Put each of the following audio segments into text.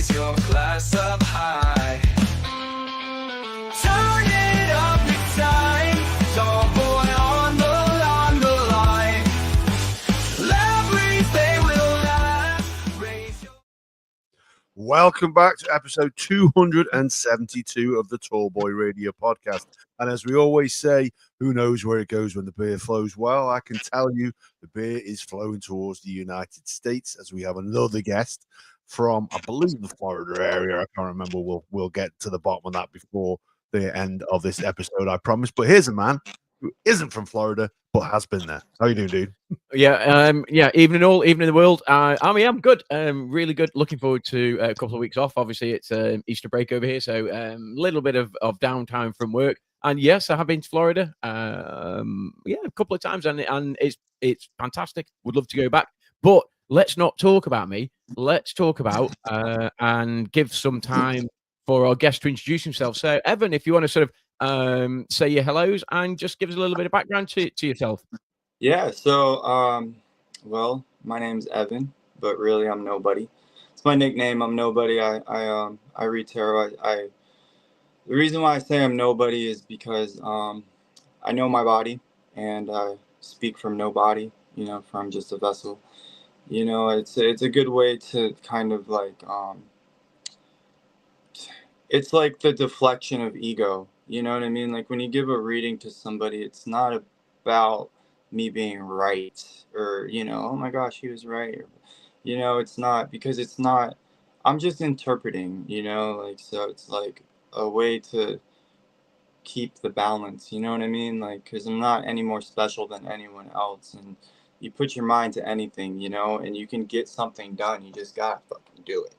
raise your glass up high. Turn it up, it's time. Tall boy on the line. Everything will last. Raise your... Welcome back to episode 272 of the Tall Boy Radio Podcast. And as we always say, who knows where it goes when the beer flows? Well, I can tell you the beer is flowing towards the United States as we have another guest from, I believe, the Florida area. I can't remember. We'll get to the bottom of that before the end of this episode, I promise. But here's a man who isn't from Florida but has been there. How you doing, dude? Yeah. Evening all, evening the world. I'm good. Really good. Looking forward to a couple of weeks off. Obviously, it's Easter break over here, so a little bit of downtime from work. And yes, I have been to Florida. A couple of times, and it's fantastic. Would love to go back, but let's not talk about me. Let's talk about and give some time for our guest to introduce himself. So, Evan, if you want to sort of say your hellos and just give us a little bit of background to yourself. Yeah, so, well, my name's Evan, but really I'm nobody. It's my nickname. I'm nobody. I read tarot. The reason why I say I'm nobody is because I know my body and I speak from nobody, from just a vessel. It's a good way to kind of like, it's like the deflection of ego. You know what I mean? Like when you give a reading to somebody, it's not about me being right or oh my gosh, he was right, or, it's not, because it's not, I'm just interpreting, like, so it's like a way to keep the balance, you know what I mean, like, because I'm not any more special than anyone else, and you put your mind to anything, and you can get something done. You just gotta fucking do it.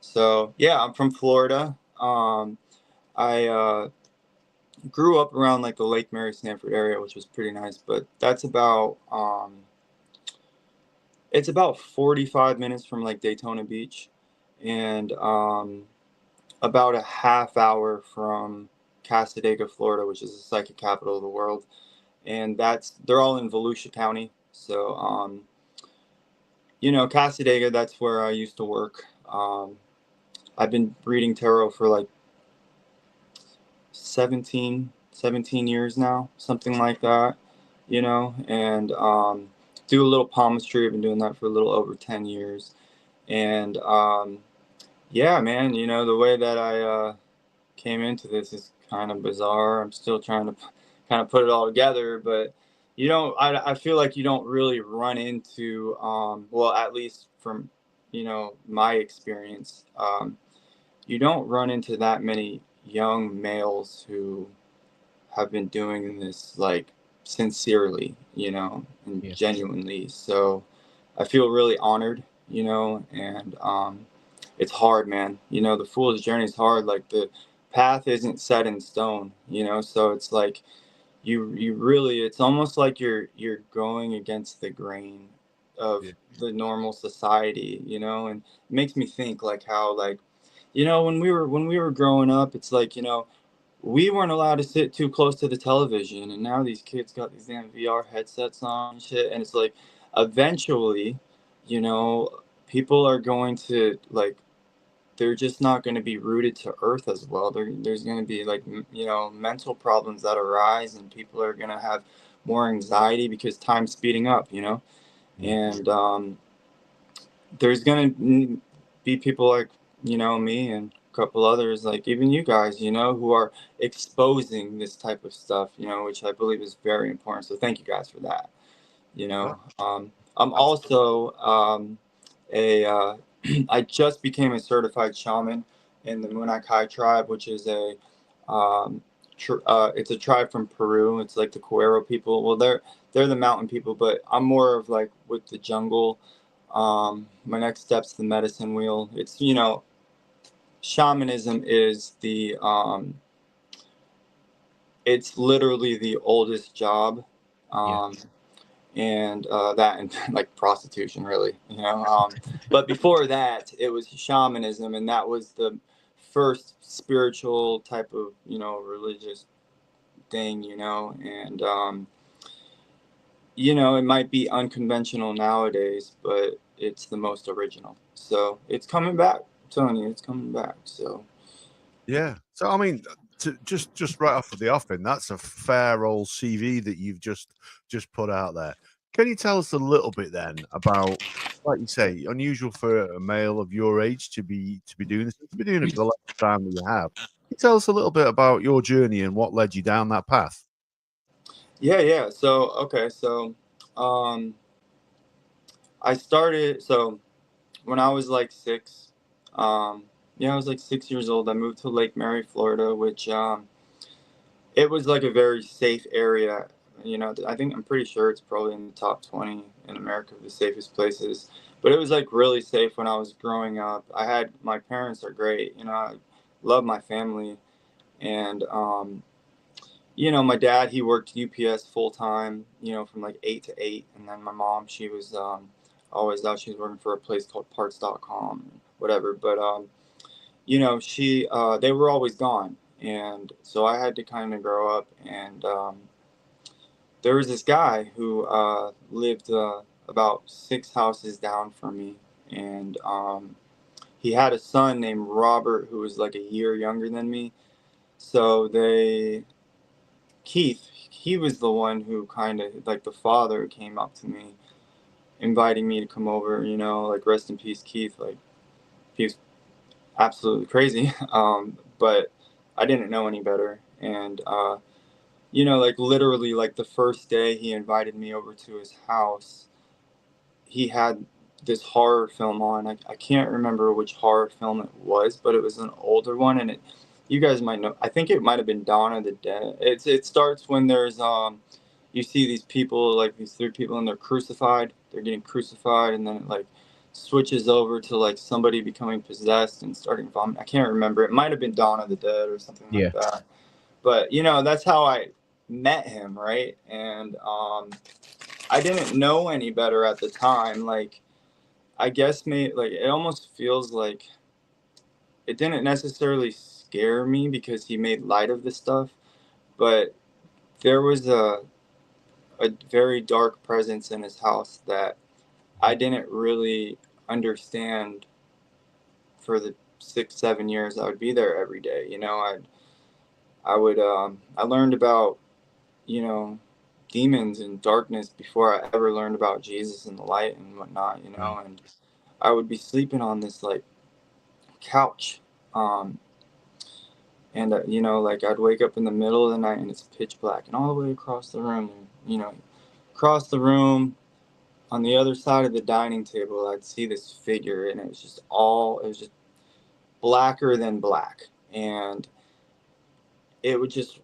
So yeah, I'm from Florida. I grew up around like the Lake Mary Stanford area, which was pretty nice, but that's about it's about 45 minutes from like Daytona Beach, and about a half hour from Cassadaga, Florida, which is the psychic capital of the world, and they're all in Volusia County. So Cassadaga, that's where I used to work. I've been reading tarot for like 17 years now, something like that, and do a little palmistry. I've been doing that for a little over 10 years. And yeah, man, the way that I came into this is kind of bizarre. I'm still trying to kind of put it all together, but I feel like you don't really run into, well, at least from, my experience, you don't run into that many young males who have been doing this like sincerely, and Yeah. genuinely. So I feel really honored, and it's hard, man. The fool's journey is hard. Like the path isn't set in stone, so it's like you really, it's almost like you're going against the grain of the normal society, and it makes me think like how, like, when we were growing up, it's like, we weren't allowed to sit too close to the television, and now these kids got these damn VR headsets on and shit, and it's like eventually, people are going to, like, they're just not going to be rooted to earth as well. There's going to be like, mental problems that arise, and people are going to have more anxiety because time's speeding up, and there's going to be people like, me and a couple others, like even you guys, who are exposing this type of stuff, which I believe is very important. So thank you guys for that. I'm also I just became a certified shaman in the Munakai tribe, which is it's a tribe from Peru. It's like the Cuero people. Well, they're the mountain people, but I'm more of like with the jungle. My next step's the medicine wheel. It's, shamanism is it's literally the oldest job. And that and like prostitution, really, but before that it was shamanism, and that was the first spiritual type of, religious thing, and it might be unconventional nowadays, but it's the most original. So it's coming back. I'm telling you, it's coming back. So Yeah. So I mean, just right off of the offing, that's a fair old CV that you've just put out there. Can you tell us a little bit then about, like you say, unusual for a male of your age to be doing this, to be doing it for the length of time that you have? Can you tell us a little bit about your journey and what led you down that path? yeah. So okay, so I started. So when I was like 6, yeah, I was like 6 years old. I moved to Lake Mary, Florida, which it was like a very safe area. You know, I'm pretty sure it's probably in the top 20 in America of the safest places. But it was like really safe when I was growing up. My parents are great. You know, I love my family. And, you know, my dad, he worked UPS full time, you know, from like 8 to 8. And then my mom, she was always out. She was working for a place called parts.com, whatever. But, you know, they were always gone. And so I had to kind of grow up. And there was this guy who lived about 6 houses down from me. And he had a son named Robert who was like a year younger than me. So Keith, he was the one who kind of, like the father, came up to me, inviting me to come over, you know, like rest in peace, Keith. Like, he was absolutely crazy. But I didn't know any better. And, you know, like literally, like the first day he invited me over to his house, he had this horror film on. I can't remember which horror film it was, but it was an older one, and you guys might know. I think it might have been Dawn of the Dead. It starts when there's you see these people, like these 3 people, and they're crucified. They're getting crucified, and then it like switches over to like somebody becoming possessed and starting vomiting. I can't remember. It might have been Dawn of the Dead or something like that. But you know, that's how I met him, right? And I didn't know any better at the time. Like, I guess like it almost feels like it didn't necessarily scare me because he made light of the stuff, but there was a very dark presence in his house that I didn't really understand for the 6, 7 years I would be there every day. You know, I learned about, you know, demons and darkness before I ever learned about Jesus and the light and whatnot, you know. And I would be sleeping on this like couch, and you know, like I'd wake up in the middle of the night and it's pitch black, and all the way across the room, you know, across the room on the other side of the dining table, I'd see this figure, and it was just blacker than black, and it would just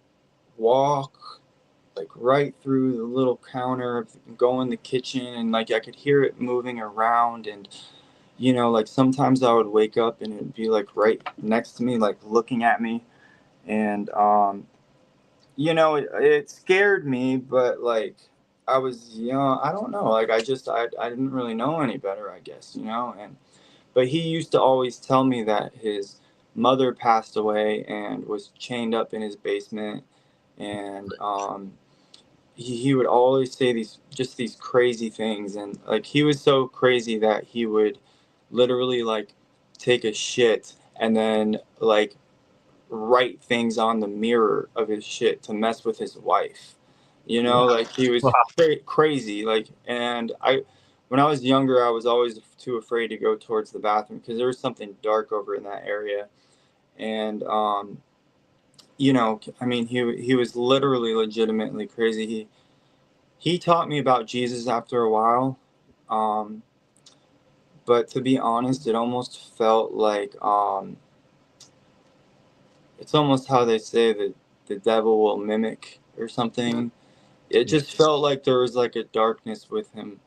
walk like right through the little counter, go in the kitchen, and like I could hear it moving around. And you know, like sometimes I would wake up and it'd be like right next to me, like looking at me. And you know, it scared me, but like I was young. I don't know, like I didn't really know any better, I guess, you know. And but he used to always tell me that his mother passed away and was chained up in his basement. And he would always say these crazy things. And like he was so crazy that he would literally like take a shit and then like write things on the mirror of his shit to mess with his wife, you know. Like he was crazy. Like, and when I was younger, I was always too afraid to go towards the bathroom because there was something dark over in that area. And you know, I mean, he was literally legitimately crazy. He taught me about Jesus after a while. But to be honest, it almost felt like it's almost how they say that the devil will mimic or something. It just felt like there was like a darkness with him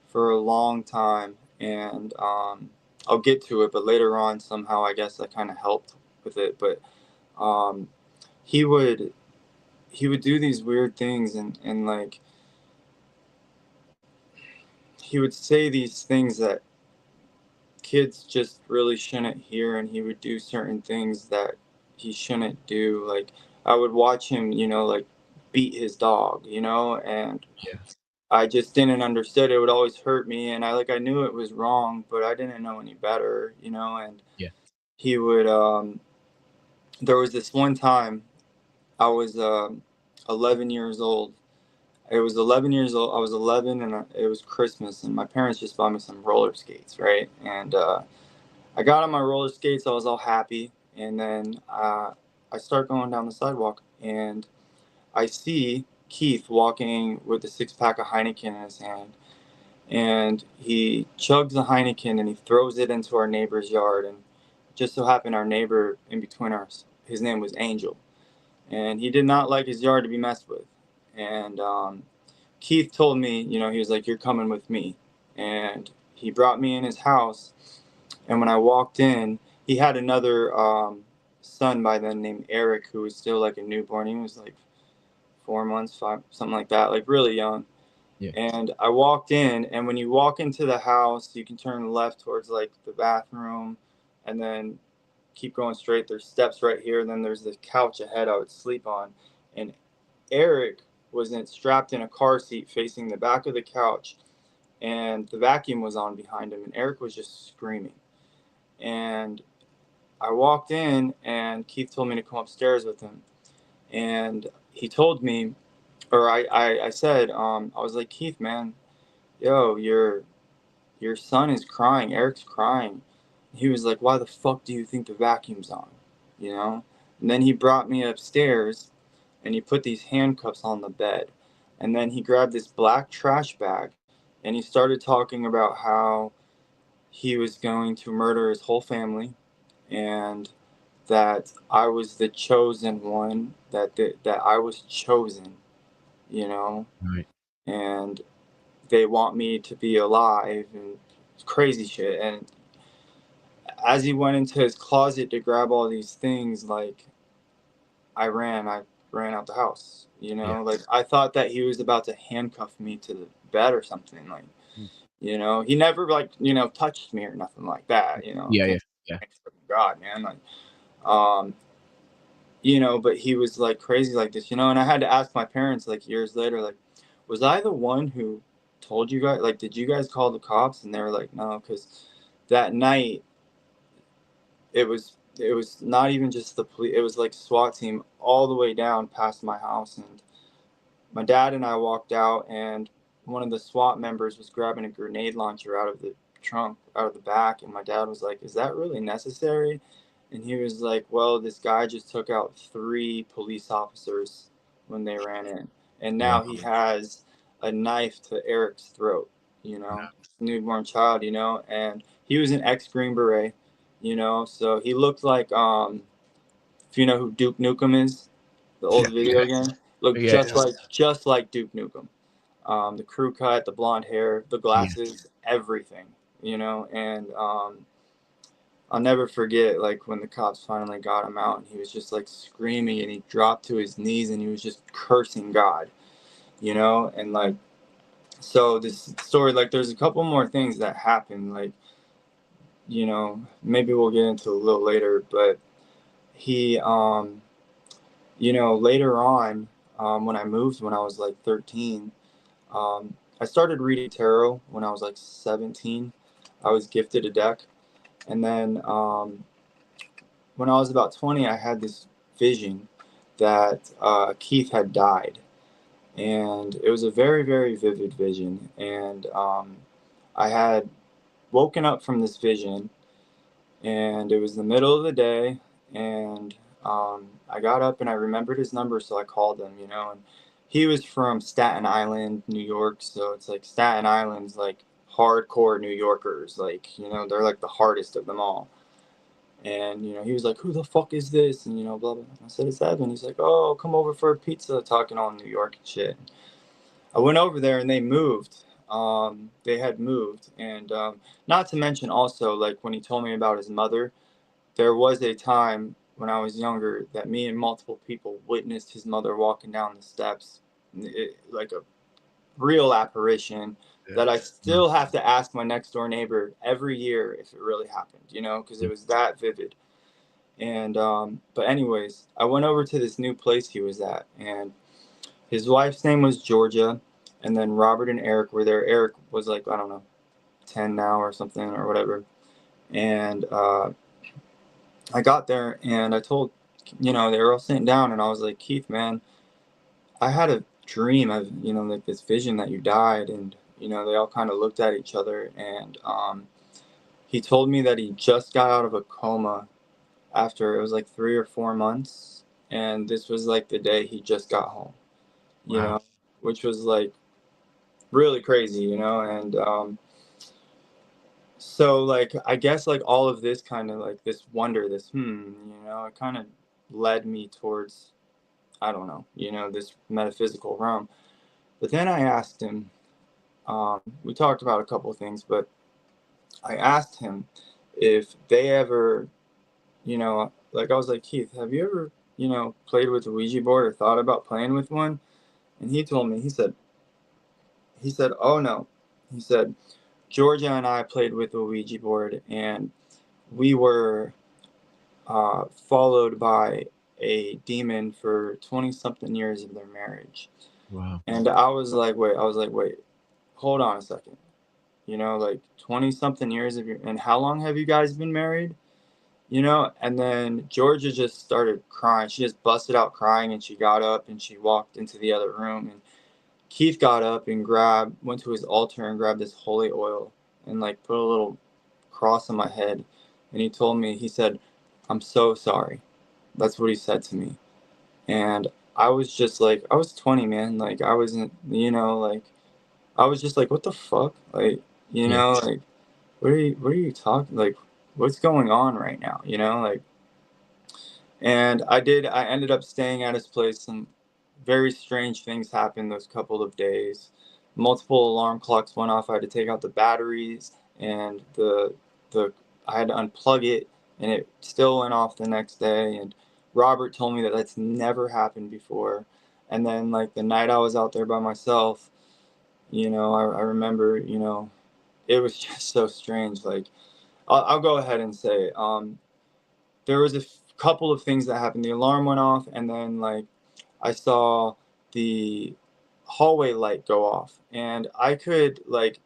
for a long time. And I'll get to it, but later on somehow I guess I kind of helped with it. But he would do these weird things, and like he would say these things that kids just really shouldn't hear, and he would do certain things that he shouldn't do. Like I would watch him, you know, like beat his dog, you know. And I just didn't understood. It would always hurt me, and I knew it was wrong, but I didn't know any better, you know. And Yeah. he would. There was this one time I was 11 years old. It was 11 years old. I was 11, and it was Christmas, and my parents just bought me some roller skates, right? And I got on my roller skates. I was all happy, and then I start going down the sidewalk, and I see Keith walking with a 6 pack of Heineken in his hand, and he chugs the Heineken and he throws it into our neighbor's yard. And just so happened our neighbor in between us, his name was Angel, and he did not like his yard to be messed with. And Keith told me, you know, he was like, "You're coming with me," and he brought me in his house. And when I walked in, he had another son by then named Eric, who was still like a newborn. He was like 4 months, five, something like that, like really young. Yeah. And I walked in, and when you walk into the house, you can turn left towards like the bathroom, and then keep going straight. There's steps right here. And then there's the couch ahead I would sleep on. And Eric was strapped in a car seat facing the back of the couch, and the vacuum was on behind him. And Eric was just screaming. And I walked in, and Keith told me to come upstairs with him. And he told me, or I said, I was like, "Keith, man, yo, your son is crying. Eric's crying." He was like, "Why the fuck do you think the vacuum's on?" You know? And then he brought me upstairs, and he put these handcuffs on the bed. And then he grabbed this black trash bag, and he started talking about how he was going to murder his whole family, and that I was the chosen one, that I was chosen, you know? Right. And they want me to be alive, and crazy shit. And as he went into his closet to grab all these things, like I ran out the house, you know. Yeah. Like I thought that he was about to handcuff me to the bed or something, like, Mm. you know. He never, like, you know, touched me or nothing like that, you know. Yeah. Thanks, Yeah. thanks for God, man. Like um you know, but he was like crazy like this, you know. And I had to ask my parents like years later, like, was I the one who told you guys, like, did you guys call the cops? And they were like, no, because that night it was not even just the police, it was like SWAT team all the way down past my house. And my dad and I walked out, and one of the SWAT members was grabbing a grenade launcher out of the trunk, out of the back. And my dad was like, "Is that really necessary?" And he was like, "Well, this guy just took out 3 police officers when they ran in. And now Wow. he has a knife to Eric's throat, you know, newborn child, you know." And he was an ex-Green Beret, you know, so he looked like, if you know who Duke Nukem is, the old Yeah. video game, looked Yeah. just like Duke Nukem. The crew cut, the blonde hair, the glasses, everything, you know. And I'll never forget, like, when the cops finally got him out, and he was just like screaming, and he dropped to his knees, and he was just cursing God, you know. And like, so this story, like, there's a couple more things that happened, like, you know, maybe we'll get into a little later. But he, you know, later on, when I moved, when I was like 13, I started reading tarot when I was like 17. I was gifted a deck. And then when I was about 20, I had this vision that Keith had died. And it was a very, very vivid vision. And I had woken up from this vision, and it was the middle of the day. And I got up, and I remembered his number, so I called him, you know. And he was from Staten Island, New York. So it's like Staten Island's like hardcore New Yorkers, like, you know, they're like the hardest of them all. And, you know, he was like, "Who the fuck is this?" And, you know, blah, blah. I said, "It's Evan." He's like, "Oh, come over for a pizza," talking all New York and shit. I went over there, and they moved. They had moved. And not to mention also, like, when he told me about his mother, there was a time when I was younger that me and multiple people witnessed his mother walking down the steps, like a real apparition, that I still have to ask my next door neighbor every year if it really happened, you know, because it was that vivid. And but anyways, I went over to this new place he was at, and his wife's name was Georgia, and then Robert and Eric were there. Eric was like, I don't know, 10 now or something or whatever. And I got there and I told, they were all sitting down, and I was like, Keith, man, I had a dream of, like this vision that you died. And, they all kind of looked at each other, and he told me that he just got out of a coma after, it was like 3 or 4 months. And this was like the day he just got home, Wow. which was like really crazy, and so like, I guess like all of this kind of like this wonder, this, it kind of led me towards, I don't know, this metaphysical realm. But then I asked him, we talked about a couple of things, but I asked him if they ever, like I was like, Keith, have you ever, played with a Ouija board or thought about playing with one? And he told me, he said, oh no. He said, Georgia and I played with a Ouija board, and we were followed by a demon for 20-something years of their marriage. Wow. And I was like, wait, hold on a second. Like 20-something years and how long have you guys been married? And then Georgia just started crying. She just busted out crying, and she got up and she walked into the other room, and Keith got up and went to his altar and grabbed this holy oil and like put a little cross on my head. And he told me, he said, I'm so sorry. That's what he said to me. And I was just like, I was 20, man. Like I wasn't, like I was just like, what the fuck? Like, like, what are you talking? Like, what's going on right now? Like, and I ended up staying at his place. Some very strange things happened those couple of days. Multiple alarm clocks went off. I had to take out the batteries, and I had to unplug it, and it still went off the next day. And Robert told me that that's never happened before. And then like the night I was out there by myself, I remember, it was just so strange. Like I'll go ahead and say, there was a couple of things that happened. The alarm went off, and then like I saw the hallway light go off, and I could like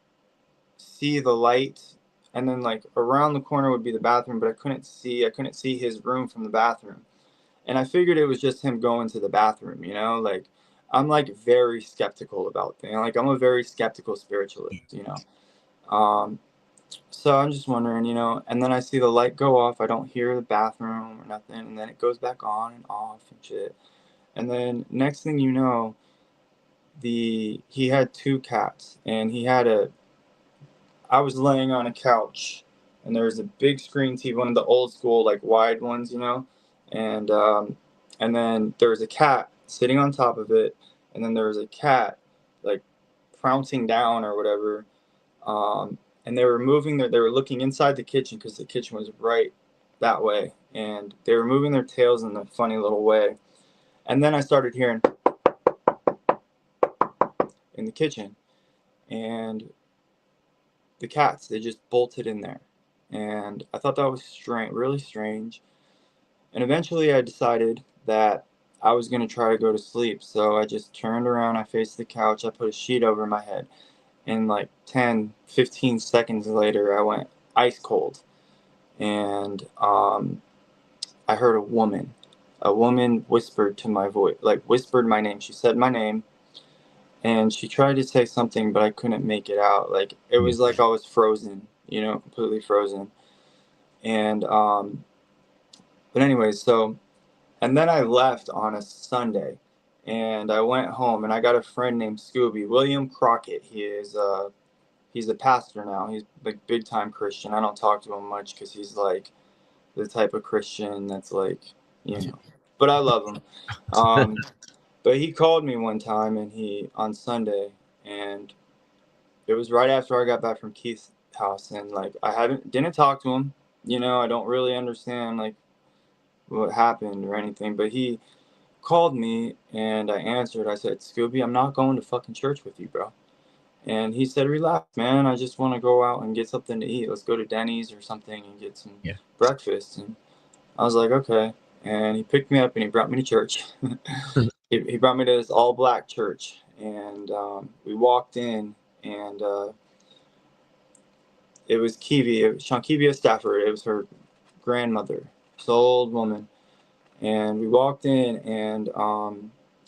see the light, and then like around the corner would be the bathroom, but I couldn't see his room from the bathroom. And I figured it was just him going to the bathroom, like I'm like very skeptical about things. Like I'm a very skeptical spiritualist, so I'm just wondering, and then I see the light go off. I don't hear the bathroom or nothing, and then it goes back on and off and shit. And then next thing you know, he had 2 cats, and I was laying on a couch, and there was a big screen TV, one of the old school like wide ones, and then there was a cat sitting on top of it, and then there was a cat like pouncing down or whatever, and they were looking inside the kitchen, because the kitchen was right that way, and they were moving their tails in a funny little way. And then I started hearing in the kitchen, and the cats, they just bolted in there. And I thought that was strange, really strange. And eventually I decided that I was going to try to go to sleep. So I just turned around, I faced the couch, I put a sheet over my head. And like 10, 15 seconds later, I went ice cold. And I heard a woman whispered to my voice, like whispered my name. She said my name, and she tried to say something, but I couldn't make it out. Like it was like I was frozen, completely frozen. And but anyways, and then I left on a Sunday, and I went home, and I got a friend named Scooby, William Crockett. He's a pastor now. He's like big time Christian. I don't talk to him much because he's like the type of Christian that's like, but I love him. But he called me one time, and on Sunday, and it was right after I got back from Keith's house, and like didn't talk to him. I don't really understand like what happened or anything, but he called me, and I answered. I said, Scooby, I'm not going to fucking church with you, bro. And he said, relax, man. I just want to go out and get something to eat. Let's go to Denny's or something and get some breakfast. And I was like, okay. And he picked me up, and he brought me to church. He brought me to this all black church, and we walked in, and it was Shankivia Stafford. It was her grandmother, this old woman. And we walked in, and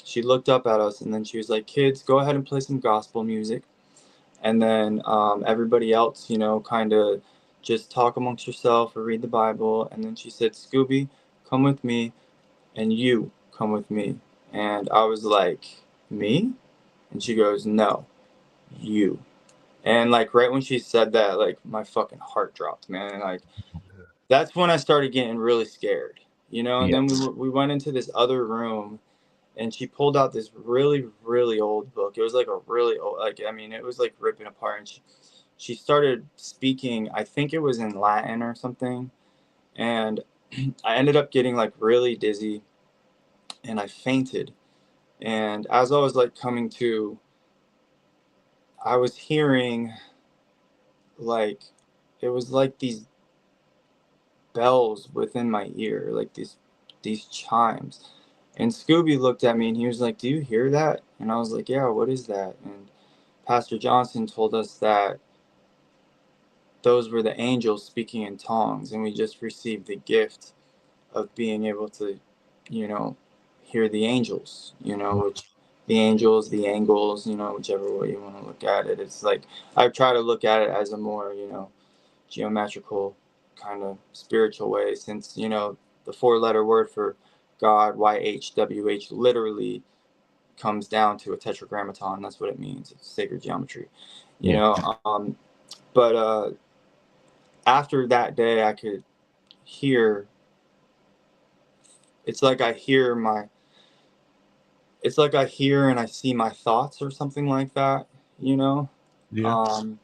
she looked up at us, and then she was like, "Kids, go ahead and play some gospel music." And then everybody else, you know, kind of just talk amongst yourself or read the Bible. And then she said, "Scooby, come with me, and you come with me." And I was like, "Me?" And she goes, "No, you." And like right when she said that, like my fucking heart dropped, man. And like that's when I started getting really scared, you know. And Yeah. then we went into this other room, and she pulled out this really, really old book. It was like a really old, like, I mean, it was like ripping apart. And she started speaking, I think it was in Latin or something. And I ended up getting like really dizzy, and I fainted. And as I was like coming to, I was hearing like, it was like these bells within my ear, like these chimes. And Scooby looked at me, and he was like, "Do you hear that?" And I was like, "Yeah, what is that?" And Pastor Johnson told us that those were the angels speaking in tongues, and we just received the gift of being able to, you know, hear the angels, you know, which the angels, the angles, you know, whichever way you want to look at it. It's like I try to look at it as a more, you know, geometrical kind of spiritual way, since, you know, the 4-letter word for God, YHWH, literally comes down to a tetragrammaton. That's what it means. It's sacred geometry, you Yeah. know. But after that day, I could hear. It's like I hear my. It's like I hear and I see my thoughts or something like that, you know. Yeah. Um,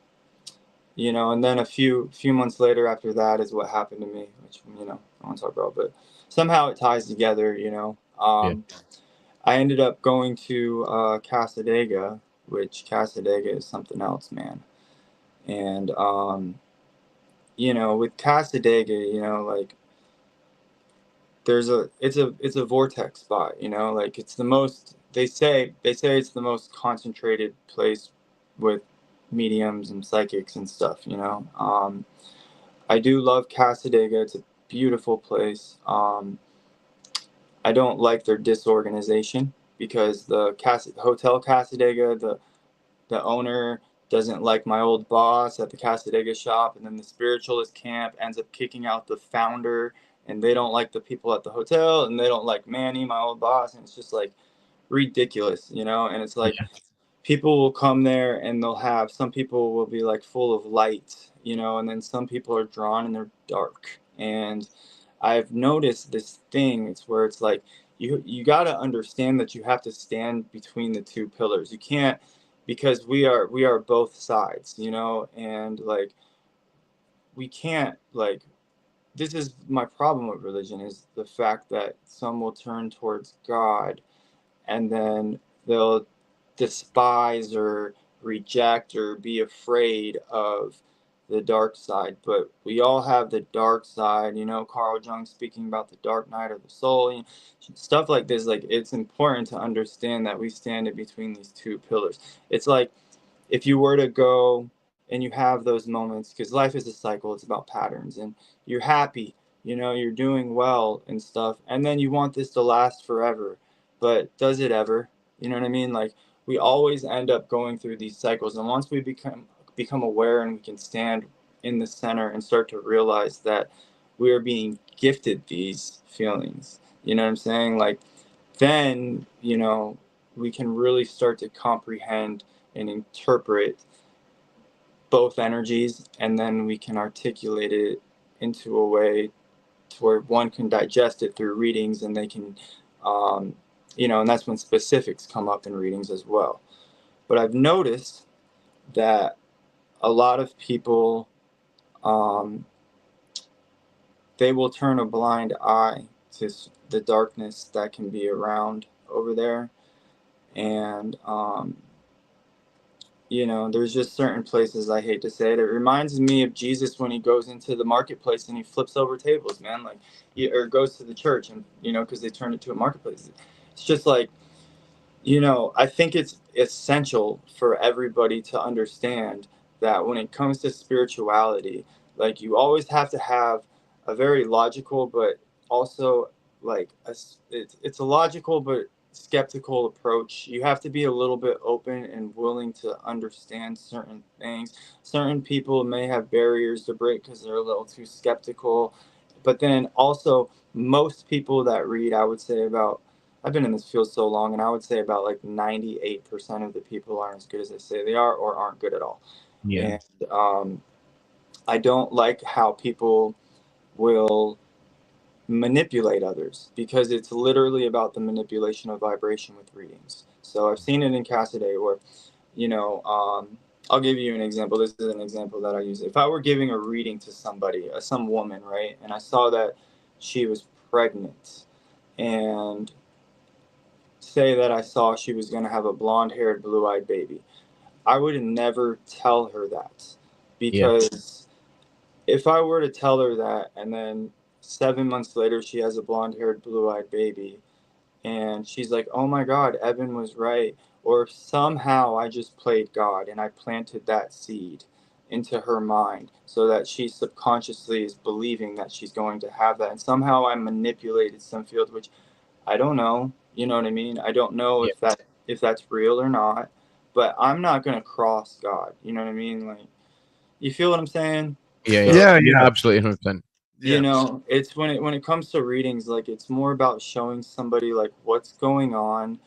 you know, and then a few months later after that is what happened to me, which, you know, I want to talk about, but somehow it ties together, you know. I ended up going to Casadega, which Casadega is something else, man. And you know, with Casadega, you know, like it's a vortex spot, you know, like it's the most, they say it's the most concentrated place with mediums and psychics and stuff, you know. I do love Casadega. It's a beautiful place. I don't like their disorganization, because the Hotel Casadega, the owner doesn't like my old boss at the Casadega shop, and then the spiritualist camp ends up kicking out the founder, and they don't like the people at the hotel, and they don't like Manny, my old boss, and it's just like ridiculous, you know. And it's like people will come there, and they'll have, some people will be like full of light, you know, and then some people are drawn and they're dark. And I've noticed this thing. It's where it's like you got to understand that you have to stand between the two pillars. You can't, because we are both sides, you know. And like we can't, like, this is my problem with religion, is the fact that some will turn towards God, and then they'll despise or reject or be afraid of the dark side. But we all have the dark side, you know. Carl Jung speaking about the dark night of the soul, you know, stuff like this. Like, it's important to understand that we stand in between these two pillars. It's like if you were to go and you have those moments, because life is a cycle, it's about patterns, and you're happy, you know, you're doing well and stuff, and then you want this to last forever. But does it ever? You know what I mean? Like, we always end up going through these cycles, and once we become aware, and we can stand in the center and start to realize that we are being gifted these feelings, you know what I'm saying? Like, then, you know, we can really start to comprehend and interpret both energies, and then we can articulate it into a way to where one can digest it through readings, and they can, you know, and that's when specifics come up in readings as well. But I've noticed that a lot of people, they will turn a blind eye to the darkness that can be around over there. And you know, there's just certain places, I hate to say it, it reminds me of Jesus when he goes into the marketplace and he flips over tables, man. Like, or goes to the church, and, you know, because they turned it to a marketplace. It's just like, You know, I think it's essential for everybody to understand that when it comes to spirituality, like you always have to have a very logical, but also like it's a logical but skeptical approach. You have to be a little bit open and willing to understand certain things. Certain people may have barriers to break because they're a little too skeptical, but then also most people that read, I would say about I've been in this field so long, and I would say about like 98% of the people aren't as good as they say they are or aren't good at all. Yeah. And I don't like how people will manipulate others because it's literally about the manipulation of vibration with readings. So I've seen it in Cassaday where, you know, I'll give you an example. This is an example that I use. If I were giving a reading to somebody, some woman, right, and I saw that she was pregnant and say that I saw she was going to have a blonde haired, blue eyed baby, I would never tell her that Yeah. because if I were to tell her that and then 7 months later she has a blonde haired, blue eyed baby and she's like, oh my God, Evan was right. Or if somehow I just played God and I planted that seed into her mind so that she subconsciously is believing that she's going to have that. And somehow I manipulated some field, which I don't know. You know what I mean? I don't know Yeah. if that's real or not, but I'm not gonna cross God. You know what I mean? Like, you feel what I'm saying? Yeah. So, Yeah. Yeah, Yeah. yeah, Absolutely, 100%. you yeah, know, it's when it comes to readings, like it's more about showing somebody like what's going on,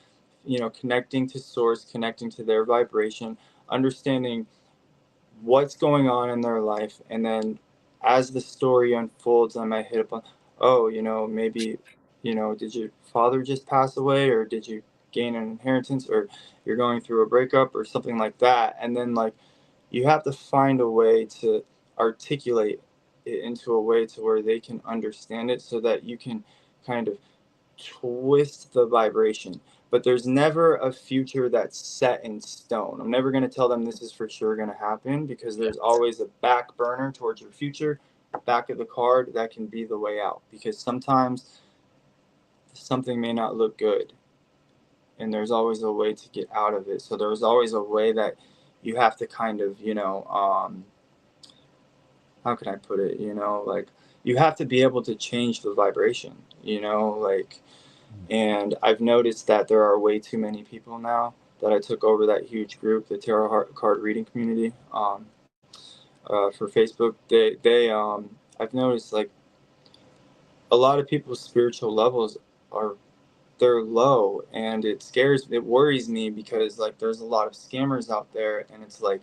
you know, connecting to source, connecting to their vibration, understanding what's going on in their life, and then as the story unfolds, I might hit upon, oh, you know, maybe, you know, did your father just pass away, or did you gain an inheritance, or you're going through a breakup, or something like that, and then like you have to find a way to articulate it into a way to where they can understand it, so that you can kind of twist the vibration. But there's never a future that's set in stone. I'm never going to tell them this is for sure going to happen because Yeah. there's always a back burner towards your future, back of the card that can be the way out. Because sometimes something may not look good, and there's always a way to get out of it. So there's always a way that you have to kind of, you know, how can I put it? You know, like you have to be able to change the vibration, you know, like. And I've noticed that there are way too many people now that I took over that huge group, the tarot card reading community, for Facebook. I've noticed like a lot of people's spiritual levels are they're low, and it worries me because like there's a lot of scammers out there, and it's like,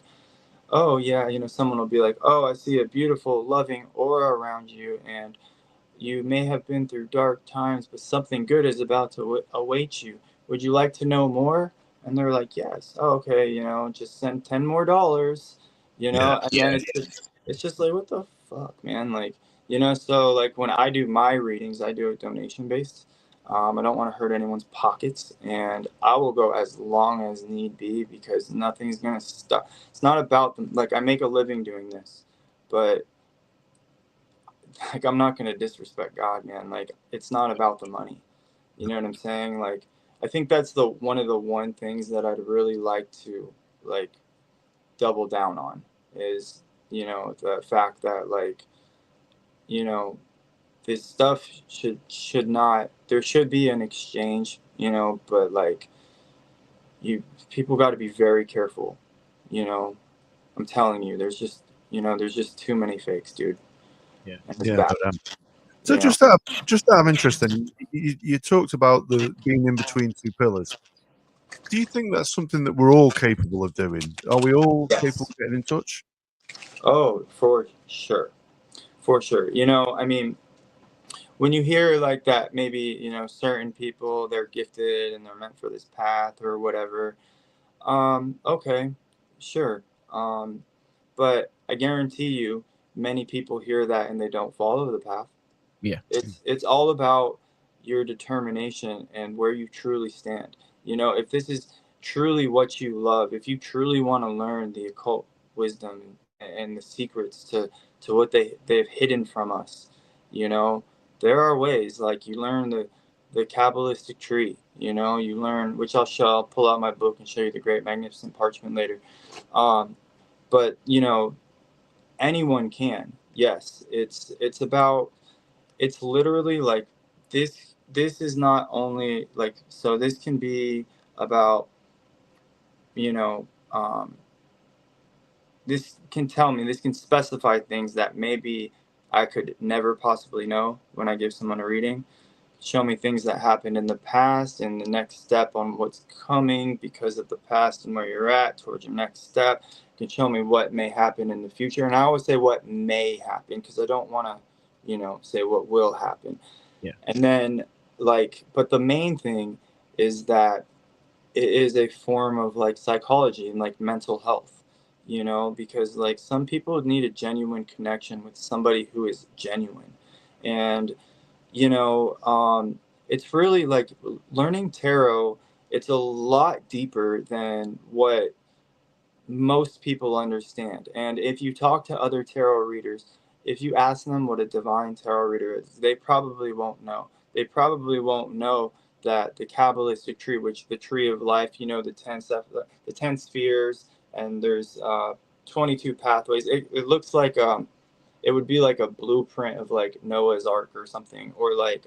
oh yeah, you know, someone will be like, oh, I see a beautiful, loving aura around you, and you may have been through dark times, but something good is about to await you. Would you like to know more? And they're like, yes. Oh, okay, you know, just send $10 more, you yeah, know. And then it's just like, what the fuck, man? Like, you know. So like when I do my readings, I do it donation based. I don't want to hurt anyone's pockets, and I will go as long as need be because nothing's gonna stop. It's not about them. Like I make a living doing this, but like I'm not gonna disrespect God, man. Like it's not about the money. You know what I'm saying? Like I think that's the one things that I'd really like to like double down on is, you know, the fact that like, you know, this stuff should not there should be an exchange, you know, but like you people got to be very careful, you know. I'm telling you, there's just too many fakes, dude. Yeah. And it's yeah, bad, no doubt. So you know. just out of interest, then you talked about the being in between two pillars. Do you think that's something that we're all capable of doing? Are we all capable Yes. of getting in touch? Oh, for sure. For sure. You know, I mean, when you hear like that, maybe, you know, certain people, they're gifted and they're meant for this path or whatever. Okay, sure. Um, but I guarantee you, many people hear that and they don't follow the path. Yeah. It's all about your determination and where you truly stand. You know, if this is truly what you love, if you truly want to learn the occult wisdom and the secrets to what they've hidden from us, you know, there are ways like you learn the Kabbalistic tree. You know, you learn, which I'll pull out my book and show you the Great Magnificent Parchment later. But you know, anyone can. Yes, it's about, it's literally like this is not only like, so this can be about, you know, this can tell me, this can specify things that maybe I could never possibly know when I give someone a reading. Show me things that happened in the past and the next step on what's coming because of the past and where you're at towards your next step. You can show me what may happen in the future. And I always say what may happen because I don't want to, you know, say what will happen. Yeah. And then like, but the main thing is that it is a form of like psychology and like mental health, you know, because like some people need a genuine connection with somebody who is genuine. And you know, it's really like learning tarot. It's a lot deeper than what most people understand. And if you talk to other tarot readers, if you ask them what a divine tarot reader is, they probably won't know. They probably won't know that the Kabbalistic tree, which the tree of life, you know, the 10 spheres, and there's 22 pathways. It looks like it would be like a blueprint of like Noah's Ark or something, or like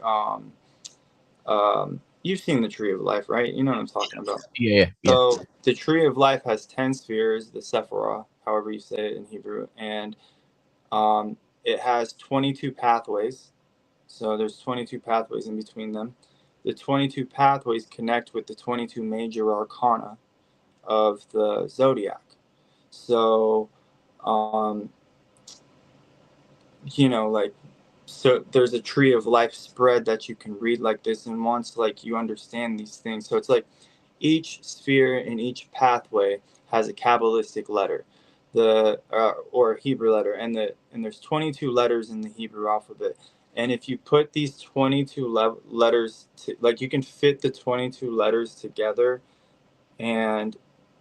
you've seen the Tree of Life, right? You know what I'm talking about. Yeah. So the Tree of Life has 10 spheres, the Sephirah, however you say it in Hebrew, and it has 22 pathways. So there's 22 pathways in between them. The 22 pathways connect with the 22 major arcana of the zodiac. So you know, like, so there's a Tree of Life spread that you can read like this, and once like you understand these things, so it's like each sphere and each pathway has a Kabbalistic letter, the or Hebrew letter, and there's 22 letters in the Hebrew alphabet. And if you put these 22 letters to, like, you can fit the 22 letters together, and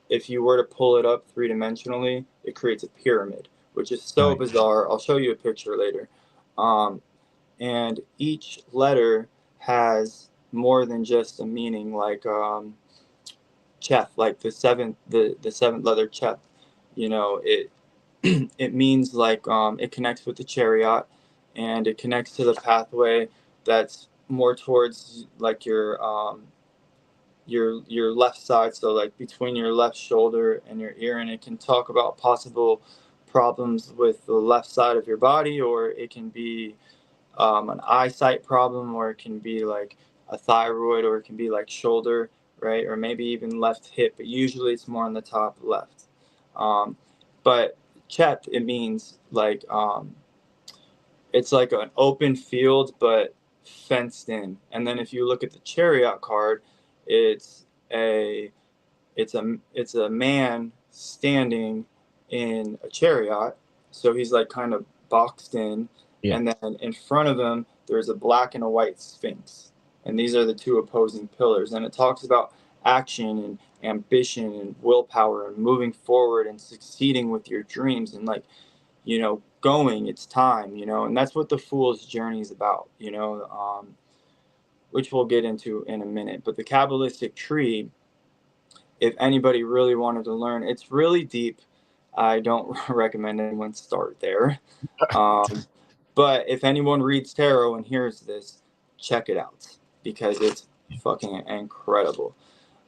if you were to pull it up three-dimensionally, it creates a pyramid, which is so bizarre. I'll show you a picture later. And each letter has more than just a meaning, like Cheth, like the seventh letter Cheth. You know, it it means like it connects with the chariot, and it connects to the pathway that's more towards like your left side, so like between your left shoulder and your ear, and it can talk about possible problems with the left side of your body, or it can be an eyesight problem, or it can be like a thyroid, or it can be like shoulder, right, or maybe even left hip, but usually it's more on the top left. But Chet, it means like it's like an open field but fenced in. And then if you look at the chariot card, it's a man standing in a chariot, so he's like kind of boxed in. Yeah. And then in front of him there's a black and a white sphinx, and these are the two opposing pillars. And it talks about action and ambition and willpower and moving forward and succeeding with your dreams, and like, you know, going, it's time, you know. And that's what the Fool's Journey is about, you know, which we'll get into in a minute. But the Kabbalistic tree, if anybody really wanted to learn, it's really deep. I don't recommend anyone start there. But if anyone reads tarot and hears this, check it out, because it's fucking incredible.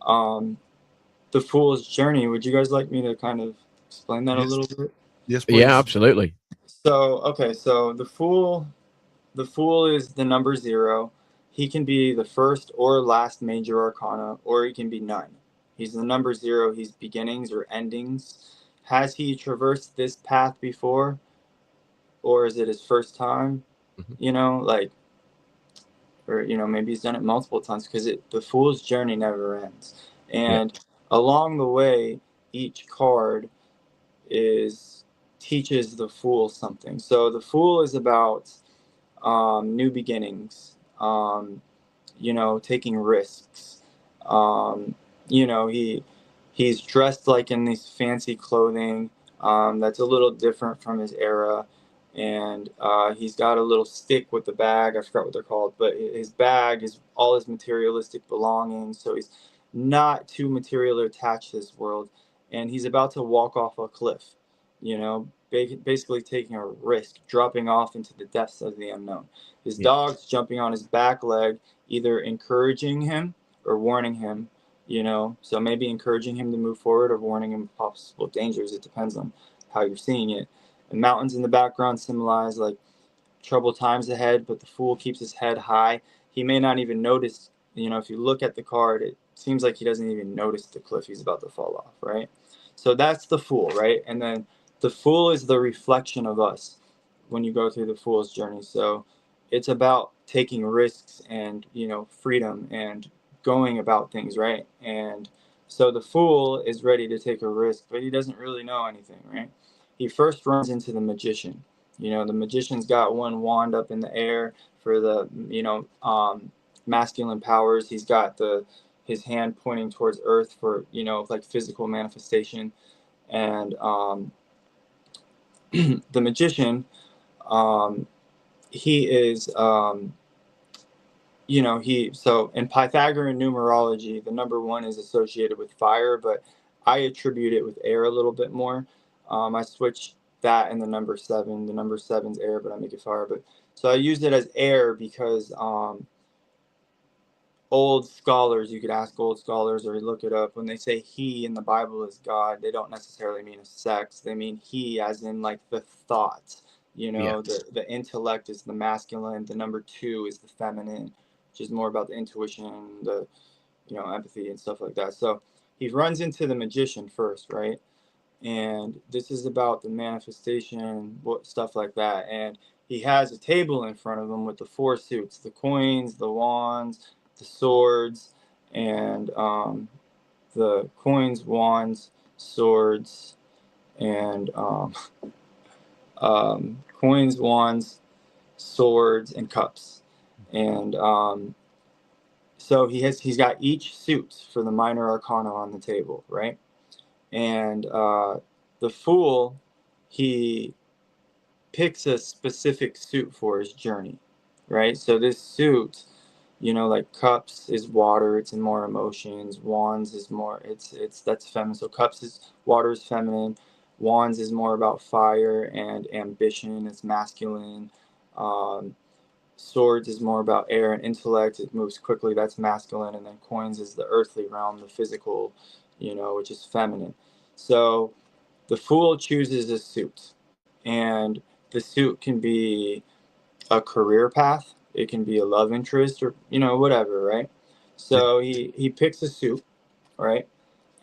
The Fool's Journey, would you guys like me to kind of explain that a little bit? Yes, please. Yeah, absolutely. So, okay, so the Fool is the number 0. He can be the first or last major arcana, or he can be none. He's the number 0. He's beginnings or endings. Has he traversed this path before, or is it his first time? Mhm. You know, like, or, you know, maybe he's done it multiple times, because the Fool's Journey never ends. And along the way, each card teaches the Fool something. So the Fool is about new beginnings, you know, taking risks. You know, he's dressed like in these fancy clothing that's a little different from his era. and he's got a little stick with the bag. I forgot what they're called, but his bag is all his materialistic belongings. So he's not too materially attached to this world, and he's about to walk off a cliff, you know, basically taking a risk, dropping off into the depths of the unknown. His dog's jumping on his back leg, either encouraging him or warning him, you know, so maybe encouraging him to move forward or warning him of possible dangers. It depends on how you're seeing it. And mountains in the background symbolize like troubled times ahead, but the fool keeps his head high. He may not even notice, you know, if you look at the card, it seems like he doesn't even notice the cliff he's about to fall off, right? So that's the fool, right? And then the fool is the reflection of us when you go through the fool's journey. So it's about taking risks and, you know, freedom and going about things, right? And so the fool is ready to take a risk, but he doesn't really know anything, right? He first runs into the magician. You know, the magician's got one wand up in the air for the, you know, masculine powers. He's got his hand pointing towards earth for, you know, like physical manifestation. And the magician, he is, you know, so in Pythagorean numerology, the number 1 is associated with fire, but I attribute it with air a little bit more. I switch that and the number 7. The number 7's air, but I make it fire. But so I use it as air because old scholars, you could ask old scholars or look it up, when they say he in the Bible is God, they don't necessarily mean a sex. They mean he as in like the thought, you know, the intellect is the masculine, the number 2 is the feminine, which is more about the intuition, the, you know, empathy and stuff like that. So he runs into the magician first, right? And this is about the manifestation, stuff like that. And he has a table in front of him with the 4 suits, the coins, the wands, the swords, and the coins, wands, swords, and coins, wands, swords, and cups. And so he's got each suit for the minor arcana on the table, right? And the fool, he picks a specific suit for his journey, right? So this suit, you know, like cups is water, it's in more emotions. Wands is more, that's feminine. So cups is water is feminine. Wands is more about fire and ambition, it's masculine. Swords is more about air and intellect, it moves quickly, that's masculine. And then coins is the earthly realm, the physical, you know, which is feminine. So the fool chooses a suit, and the suit can be a career path, it can be a love interest, or, you know, whatever, right? So he picks a suit, right?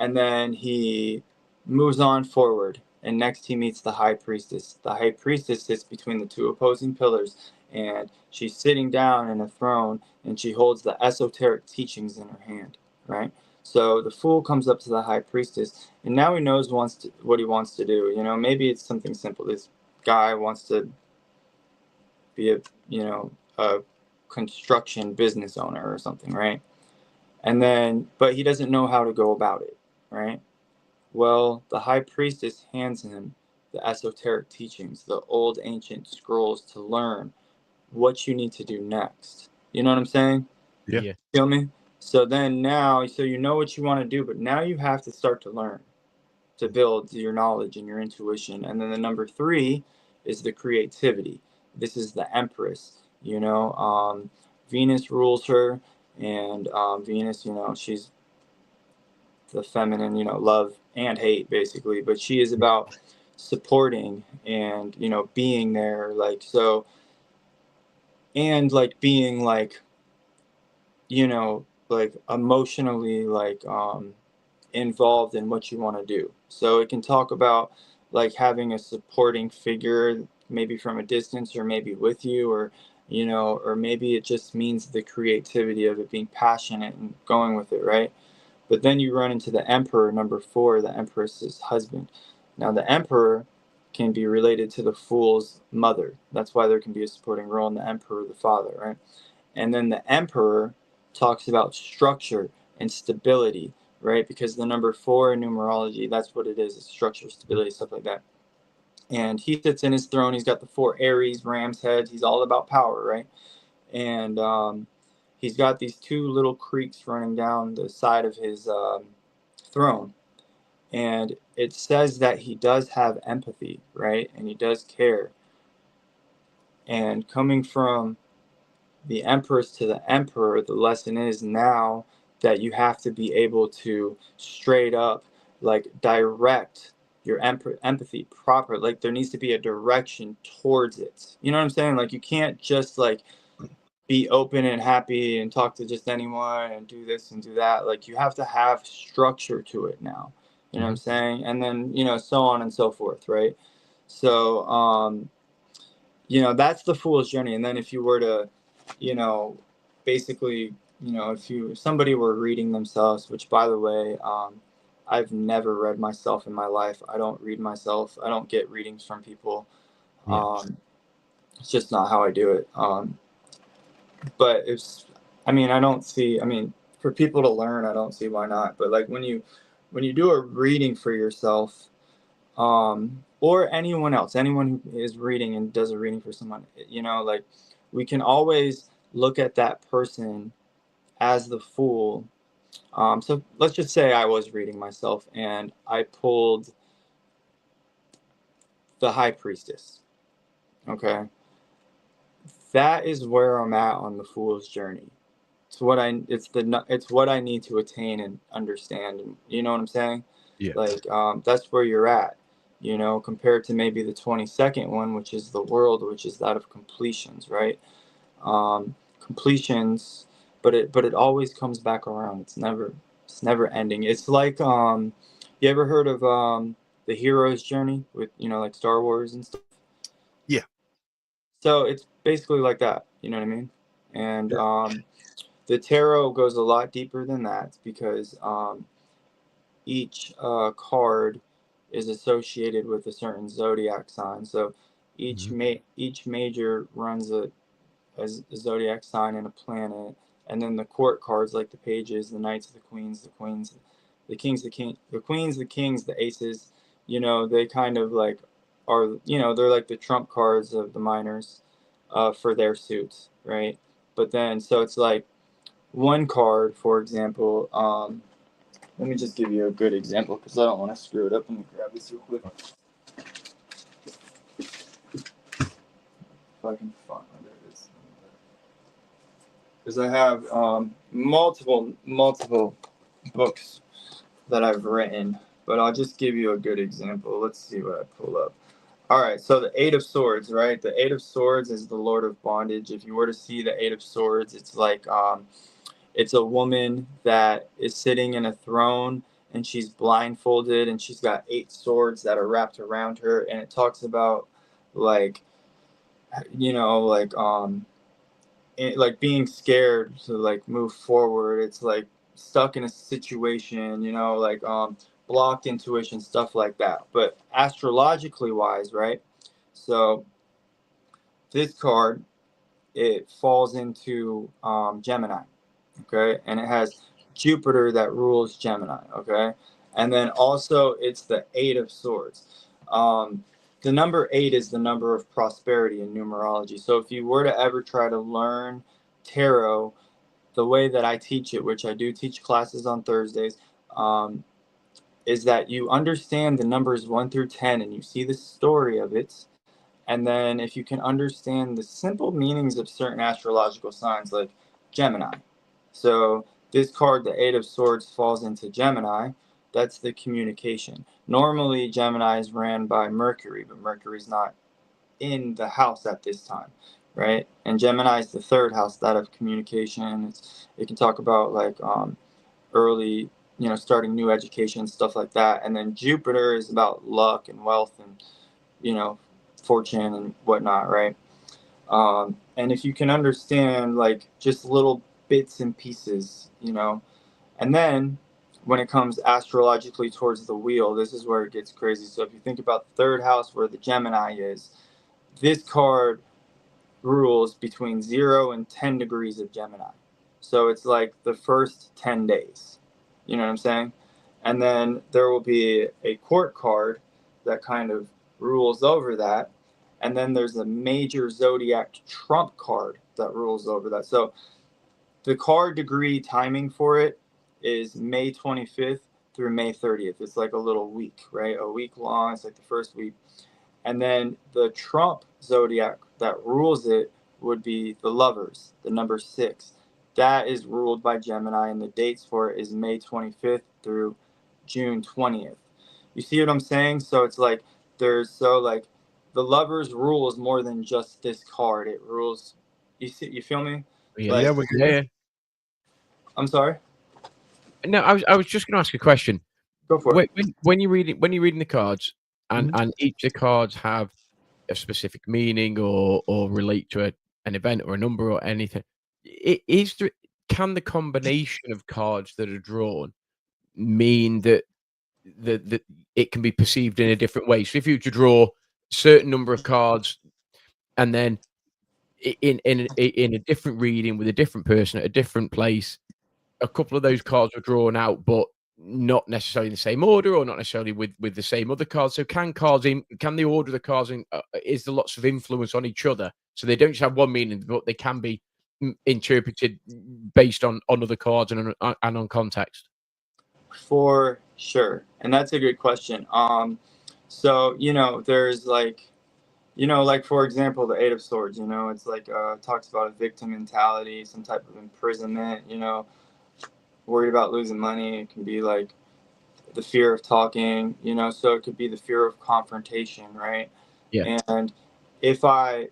And then he moves on forward, and next he meets the high priestess. The high priestess sits between the 2 opposing pillars, and she's sitting down in a throne, and she holds the esoteric teachings in her hand, right? So the fool comes up to the high priestess, and now he knows what he wants to do. You know, maybe it's something simple. This guy wants to be a construction business owner or something, right? And then, but he doesn't know how to go about it, right? Well, the high priestess hands him the esoteric teachings, the old ancient scrolls to learn what you need to do next. You know what I'm saying? Yeah. Feel me? So then now, so you know what you want to do, but now you have to start to learn, to build your knowledge and your intuition. And then the number 3 is the creativity. This is the Empress, you know, Venus rules her, and Venus, you know, she's the feminine, you know, love and hate basically, but she is about supporting and, you know, being there, like, so, and like being like, you know, like emotionally like involved in what you want to do. So it can talk about like having a supporting figure, maybe from a distance or maybe with you, or, you know, or maybe it just means the creativity of it, being passionate and going with it, right? But then you run into the Emperor, number 4, the Empress's husband. Now the Emperor can be related to the Fool's mother. That's why there can be a supporting role in the Emperor, the father, right? And then the Emperor talks about structure and stability, right? Because the number 4 in numerology, that's what it is, it's structure, stability, stuff like that. and he sits in his throne. He's got the 4 Aries, ram's heads. He's all about power, right? And he's got these 2 little creeks running down the side of his throne. And it says that he does have empathy, right? And he does care. And coming from the empress to the emperor, the lesson is now that you have to be able to straight up like direct your empathy proper. Like there needs to be a direction towards it. You know what I'm saying? Like you can't just like be open and happy and talk to just anyone and do this and do that. Like you have to have structure to it now. You know what I'm saying? And then, you know, so on and so forth, right? So you know, that's the fool's journey. And then if you were to, you know, basically, you know, if somebody were reading themselves, which by the way, I've never read myself in my life. I don't read myself. I don't get readings from people. It's just not how I do it. But I mean, for people to learn, I don't see why not. But like when you do a reading for yourself, or anyone else, anyone who is reading and does a reading for someone, you know, like we can always look at that person as the fool. So let's just say I was reading myself and I pulled the high priestess. Okay. That is where I'm at on the fool's journey. It's what I need to attain and understand. And you know what I'm saying? Yeah. Like, that's where you're at, you know, compared to maybe the 22nd one, which is the world, which is that of completions, right? Completions, but it always comes back around. It's never ending. It's like, you ever heard of the hero's journey with, you know, like Star Wars and stuff? Yeah. So it's basically like that, you know what I mean? And the tarot goes a lot deeper than that because each card is associated with a certain zodiac sign. So each major runs a zodiac sign and a planet, and then the court cards like the pages, the knights, the queens, the kings, the queens, the kings, the aces. You know, they kind of like are, you know, they're like the trump cards of the minors for their suits, right? But then so it's like one card, for example. Let me just give you a good example because I don't want to screw it up. Let me grab this real quick. If I can find it, there it is. Because I have multiple books that I've written, but I'll just give you a good example. Let's see what I pull up. All right, so the 8 of Swords, right? The 8 of Swords is the Lord of Bondage. If you were to see the 8 of Swords, it's like it's a woman that is sitting in a throne and she's blindfolded and she's got 8 swords that are wrapped around her, and it talks about like, you know, like like being scared to like move forward. It's like stuck in a situation, you know, like blocked intuition, stuff like that. But astrologically wise, right? So this card, it falls into Gemini, okay? And it has Jupiter that rules Gemini, okay? And then also it's the 8 of Swords. The number 8 is the number of prosperity in numerology. So if you were to ever try to learn tarot the way that I teach it, which I do teach classes on Thursdays, is that you understand the numbers 1 through 10 and you see the story of it. And then if you can understand the simple meanings of certain astrological signs like Gemini. So this card, the 8 of Swords, falls into Gemini. That's the communication. Normally, Gemini is ran by Mercury, but Mercury's not in the house at this time, right? And Gemini is the 3rd house, that of communication. It can talk about like early, you know, starting new education, stuff like that. And then Jupiter is about luck and wealth and, you know, fortune and whatnot, right? And if you can understand like just little bits and pieces, you know, and then when it comes astrologically towards the wheel, this is where it gets crazy. So if you think about the 3rd house where the Gemini is, this card rules between 0 and 10 degrees of Gemini. So it's like the first 10 days, you know what I'm saying? And then there will be a court card that kind of rules over that. And then there's a major zodiac trump card that rules over that. So the card degree timing for it is May 25th through May 30th. It's like a little week, right? A week long. It's like the first week. And then the trump zodiac that rules it would be the Lovers, the number 6. That is ruled by Gemini, and the dates for it is May 25th through June 20th. You see what I'm saying? So it's like the Lovers rules more than just this card. It rules. You feel me? Yeah, Like, yeah. I'm sorry. No, I was just going to ask a question. Go for it. When you're reading the cards, and Mhm. and each of the cards have a specific meaning or relate to an event or a number or anything. Can the combination of cards that are drawn mean that it can be perceived in a different way? So if you were to draw a certain number of cards, and then in a different reading with a different person at a different place, a couple of those cards were drawn out, but not necessarily in the same order or not necessarily with the same other cards. So can the order of the cards is there lots of influence on each other? So they don't just have one meaning, but they can be interpreted based on other cards and on context. For sure. And that's a good question. So, there's like, for example, the Eight of Swords, it's like, talks about a victim mentality, some type of imprisonment, worried about losing money. It can be like the fear of talking, so it could be the fear of confrontation, right? Yeah. And if I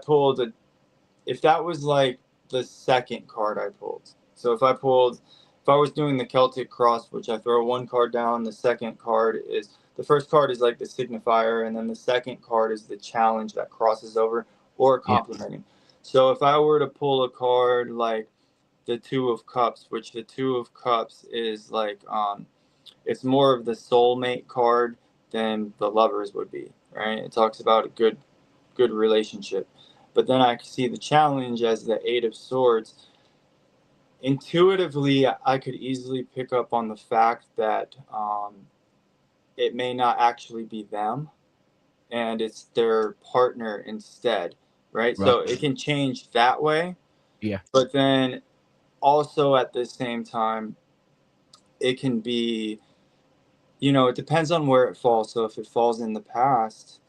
pulled if that was like the second card I pulled. So if I was doing the Celtic cross, which I throw one card down, the first card is like the signifier, and then the second card is the challenge that crosses over or complimenting. So if I were to pull a card like the Two of Cups, which the Two of Cups is like, it's more of the soulmate card than the Lovers would be, right? It talks about a good relationship. But then I see the challenge as the Eight of Swords. Intuitively, I could easily pick up on the fact that it may not actually be them, and it's their partner instead, right? So it can change that way. Yeah. But then also at the same time, it can be, it depends on where it falls. So if it falls in the past,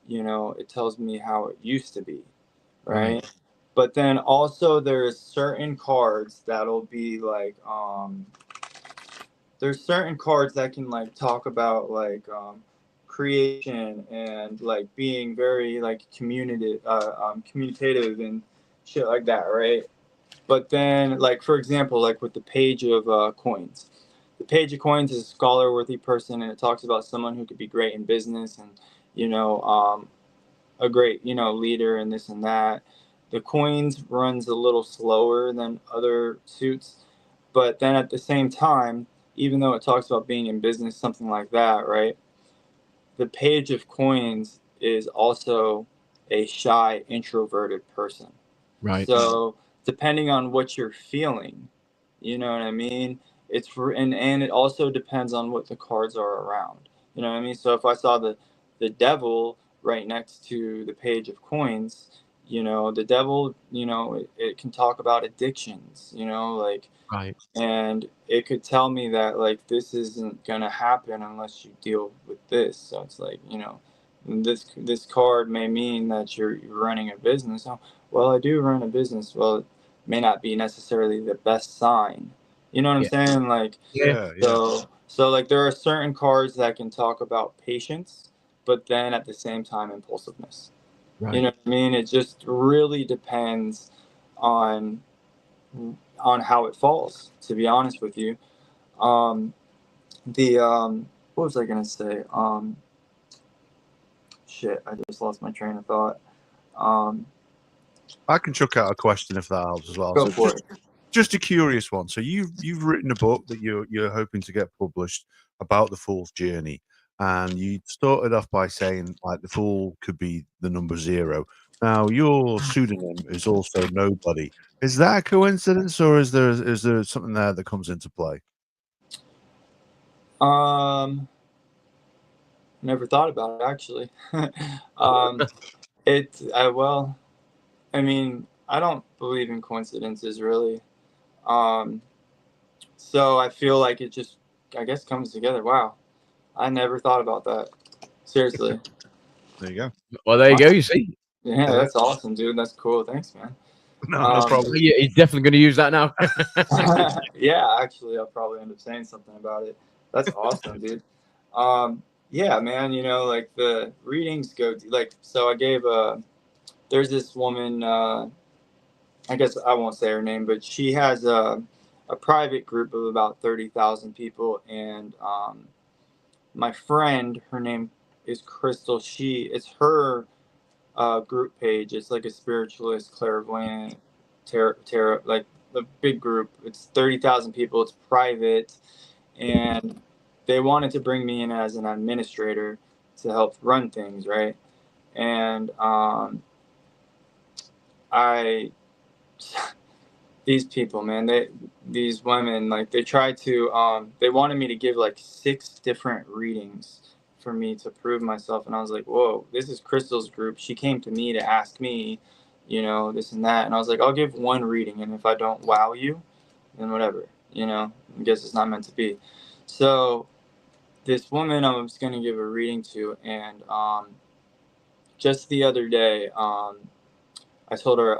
it tells me how it used to be, right? But then also there's certain cards that'll be like, there's certain cards that can like talk about like creation and like being very like communicative and shit like that, right? But then, like, for example, like with the Page of Coins. The Page of Coins is a scholar-worthy person, and it talks about someone who could be great in business and, a great, leader and this and that. The Coins runs a little slower than other suits. But then at the same time, even though it talks about being in business, something like that, right? The Page of Coins is also a shy, introverted person. Right. So depending on what you're feeling, you know what I mean? And it also depends on what the cards are around. You know what I mean? So if I saw the devil right next to the Page of Coins, the devil, it can talk about addictions, like, Right. and it could tell me that like this isn't gonna happen unless you deal with this. So it's like, this card may mean that you're running a business. Oh, well, I do run a business. Well, it may not be necessarily the best sign. You know what I'm saying? Like, Yeah. so like there are certain cards that can talk about patience, but then at the same time impulsiveness. Right. You know what I mean? It just really depends on how it falls, to be honest with you. What was I gonna say? Shit, I just lost my train of thought. I can chuck out a question if that helps as well. Go So for it. just a curious one. So you've written a book that you're hoping to get published about the Fool's Journey, and you started off by saying like the Fool could be the number 0. Now your pseudonym is also Nobody. Is that a coincidence, or is there something there that comes into play? never thought about it actually. um, well, I mean, I don't believe in coincidences really. Um, so I feel like it just, I guess, comes together. Wow, I never thought about that. Seriously. There you go. Well, there you go. You see, Yeah, that's awesome, dude. That's cool. Thanks, man. No problem. he's definitely going to use that now. Yeah, actually, I'll probably end up saying something about it. That's awesome, dude. Yeah, man. You know, like the readings go like. So I gave there's this woman. I guess I won't say her name, but she has a private group of about 30,000 people, and my friend, her name is Crystal. It's her group page. It's like a spiritualist, clairvoyant, tarot, like a big group. It's 30,000 people. It's private, and they wanted to bring me in as an administrator to help run things, right? And I these people, man, these women, like they tried to they wanted me to give like 6 different readings for me to prove myself, and I was like, whoa, this is Crystal's group. She came to me to ask me, you know, this and that, and I was like, I'll give one reading, and if I don't wow you, then whatever, you know, I guess it's not meant to be. So this woman I was going to give a reading to, and just the other day, I told her,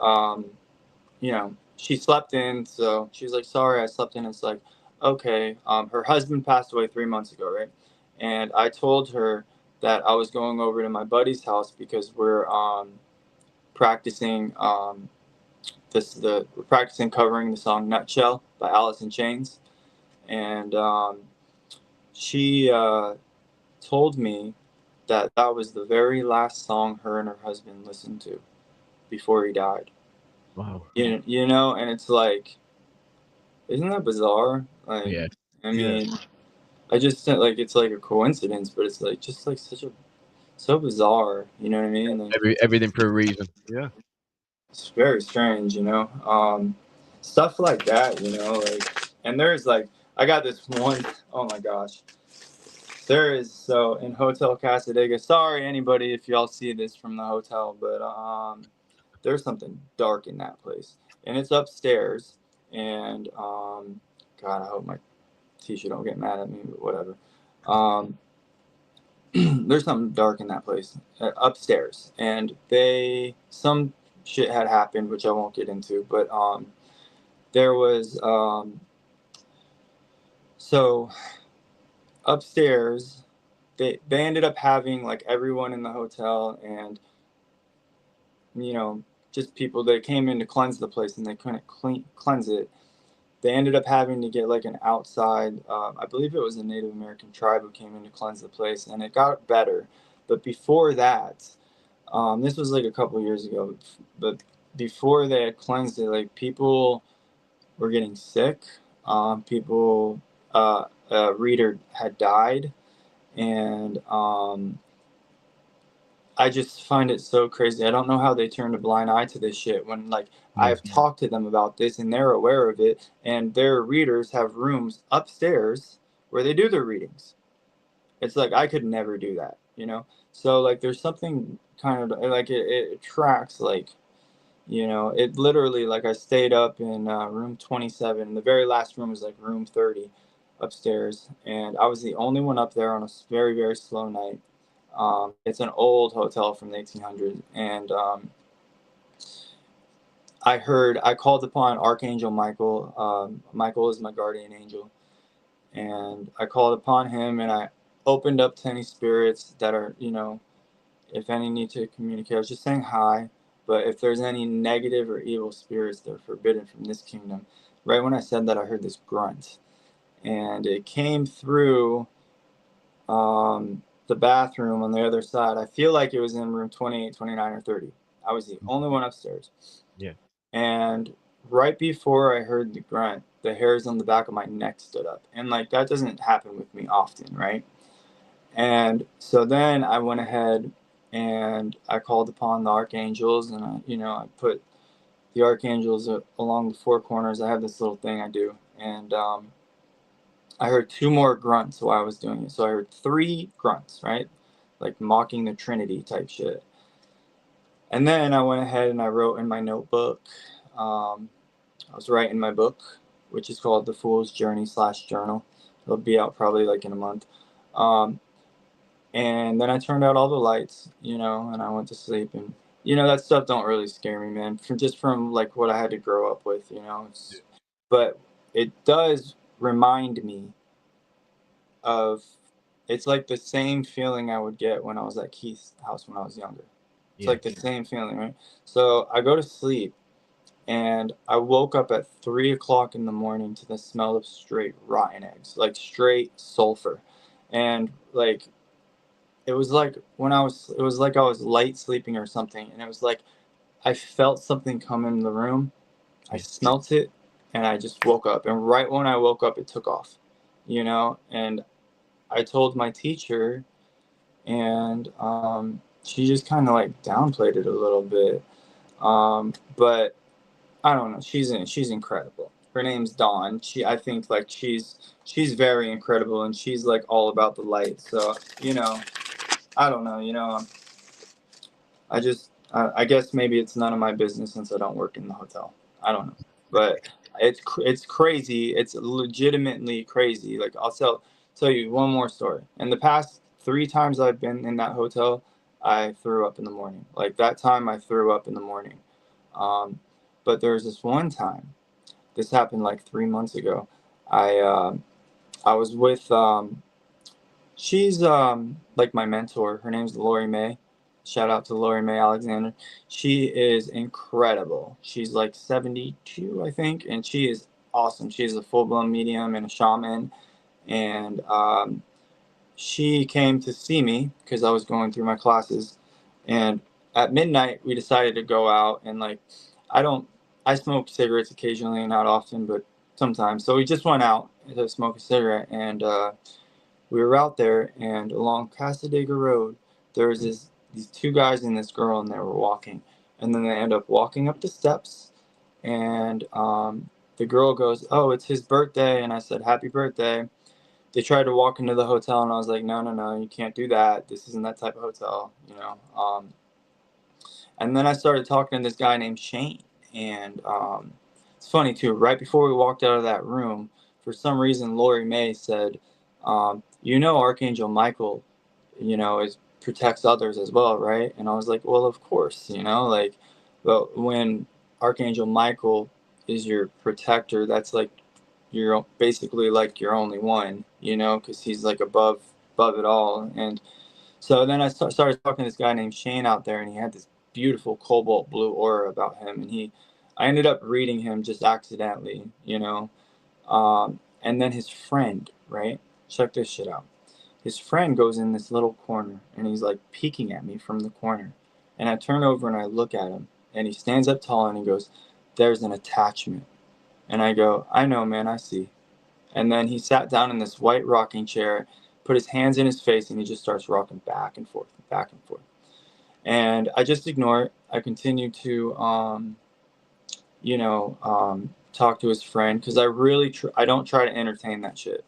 you know, she slept in, so she's like, sorry, I slept in. It's like, okay. Her husband passed away 3 months ago, right? And I told her that I was going over to my buddy's house because we're practicing we're practicing covering the song Nutshell by Alice in Chains. And she told me that that was the very last song her and her husband listened to before he died. Wow. You know, and it's like, isn't that bizarre? Like, Yeah. I mean, I just like it's like a coincidence, but it's like just like so bizarre. You know what I mean? Like, Everything for a reason. Yeah. it's very strange, you know. Stuff like that, you know, like, and there's like, I got this one, oh my gosh. There is, so in Hotel Casadega, sorry anybody if y'all see this from the hotel, but there's something dark in that place, and it's upstairs, and God, I hope my teacher don't get mad at me, but whatever. There's something dark in that place upstairs, and some shit had happened, which I won't get into, but there was so upstairs they ended up having like everyone in the hotel, and you know, just people that came in to cleanse the place and they couldn't cleanse it. They ended up having to get like an outside, I believe it was a Native American tribe who came in to cleanse the place, and it got better. But before that, this was like a couple years ago, but before they had cleansed it, like people were getting sick. People, a reader had died, and I just find it so crazy. I don't know how they turned a blind eye to this shit when, like, I've talked to them about this and they're aware of it, and their readers have rooms upstairs where they do their readings. It's like I could never do that, you know? So, like, there's something kind of like it tracks, like, you know, it literally, like, I stayed up in room 27. The very last room was like room 30 upstairs, and I was the only one up there on a very, very slow night. It's an old hotel from the 1800s, and I called upon Archangel Michael. Michael is my guardian angel, and I called upon him, and I opened up to any spirits that are, you know, if any need to communicate. I was just saying hi, but if there's any negative or evil spirits, they're forbidden from this kingdom. Right when I said that, I heard this grunt, and it came through the bathroom on the other side. I feel like it was in room 28, 29, or 30. I was the only one upstairs. Yeah. And right before I heard the grunt, the hairs on the back of my neck stood up. And like that doesn't happen with me often, right? And so then I went ahead and I called upon the archangels, and I put the archangels along the 4 corners. I have this little thing I do, and I heard 2 more grunts while I was doing it. So I heard 3 grunts, right? like mocking the Trinity type shit. And then I went ahead and I wrote in my notebook. I was writing my book, which is called The Fool's Journey / Journal. It'll be out probably like in a month. And then I turned out all the lights, you know, and I went to sleep. And, you know, that stuff don't really scare me, man, from like what I had to grow up with, you know. But it does remind me of, it's like the same feeling I would get when I was at Keith's house when I was younger. It's like the same feeling, right? So I go to sleep, and I woke up at 3 o'clock in the morning to the smell of straight rotten eggs, like straight sulfur. And like, it was like it was like I was light sleeping or something. And it was like, I felt something come in the room. I smelt it, and I just woke up. And right when I woke up, it took off, you know? And I told my teacher, and she just kind of like downplayed it a little bit. But I don't know. She's incredible. Her name's Dawn. I think like she's very incredible, and she's like all about the light. So, you know, I don't know, you know, I guess maybe it's none of my business since I don't work in the hotel. I don't know, but it's crazy. It's legitimately crazy. Like, I'll tell you one more story. In the past 3 times I've been in that hotel, I threw up in the morning. Like, that time I threw up in the morning. But there's this one time, this happened like 3 months ago. I was with, she's like my mentor. Her name's Lori May. Shout out to Lori May Alexander. She is incredible. She's like 72, I think, and she is awesome. She's a full-blown medium and a shaman. And she came to see me because I was going through my classes. And at midnight, we decided to go out, and like, I smoke cigarettes occasionally, not often, but sometimes. So we just went out to smoke a cigarette, and we were out there, and along Casadega Road, there was these 2 guys and this girl, and they were walking. And then they end up walking up the steps, and the girl goes, "Oh, it's his birthday." And I said, "Happy birthday." They tried to walk into the hotel, and I was like, no, you can't do that. This isn't that type of hotel, you know. And then I started talking to this guy named Shane. And it's funny, too. Right before we walked out of that room, for some reason, Lori May said, you know, Archangel Michael, you know, protects others as well, right? And I was like, well, of course, you know, like, but when Archangel Michael is your protector, that's like, you're basically like your only one, you know, because he's like above it all. And so then I started talking to this guy named Shane out there, and he had this beautiful cobalt blue aura about him. And I ended up reading him just accidentally, you know. And then his friend, right? Check this shit out. His friend goes in this little corner, and he's like peeking at me from the corner. And I turn over and I look at him, and he stands up tall, and he goes, "There's an attachment." And I go, "I know, man, I see." And then he sat down in this white rocking chair, put his hands in his face, and he just starts rocking back and forth, back and forth. And I just ignore it. I continue to, you know, talk to his friend, because I don't try to entertain that shit.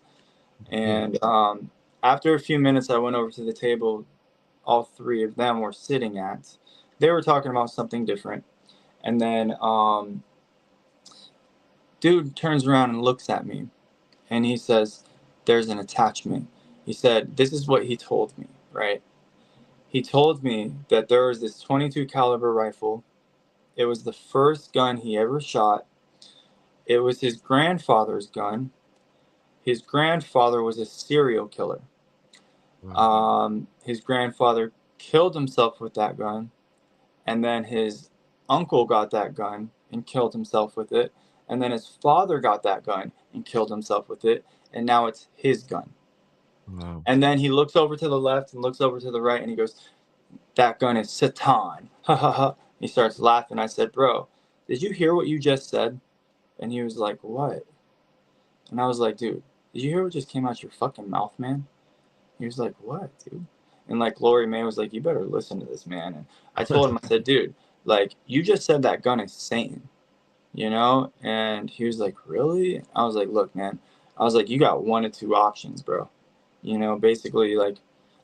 And after a few minutes, I went over to the table all 3 of them were sitting at. They were talking about something different. And then dude turns around and looks at me, and he says, "There's an attachment." He said, this is what he told me, right? He told me that there was this .22 caliber rifle. It was the first gun he ever shot. It was his grandfather's gun. His grandfather was a serial killer. Wow. His grandfather killed himself with that gun, and then his uncle got that gun and killed himself with it. And then his father got that gun and killed himself with it. And now it's his gun. Wow. And then he looks over to the left and looks over to the right, and he goes, "That gun is Satan." Ha ha ha. He starts laughing. I said, "Bro, did you hear what you just said?" And he was like, "What?" And I was like, "Dude, did you hear what just came out your fucking mouth, man?" He was like, "What, dude?" And like Lori May was like, "You better listen to this, man." And I told him, I said, "Dude, like, you just said that gun is Satan. You know?" And he was like, "Really?" I was like, "Look, man," I was like, "You got 1 of 2 options, bro. You know, basically, like,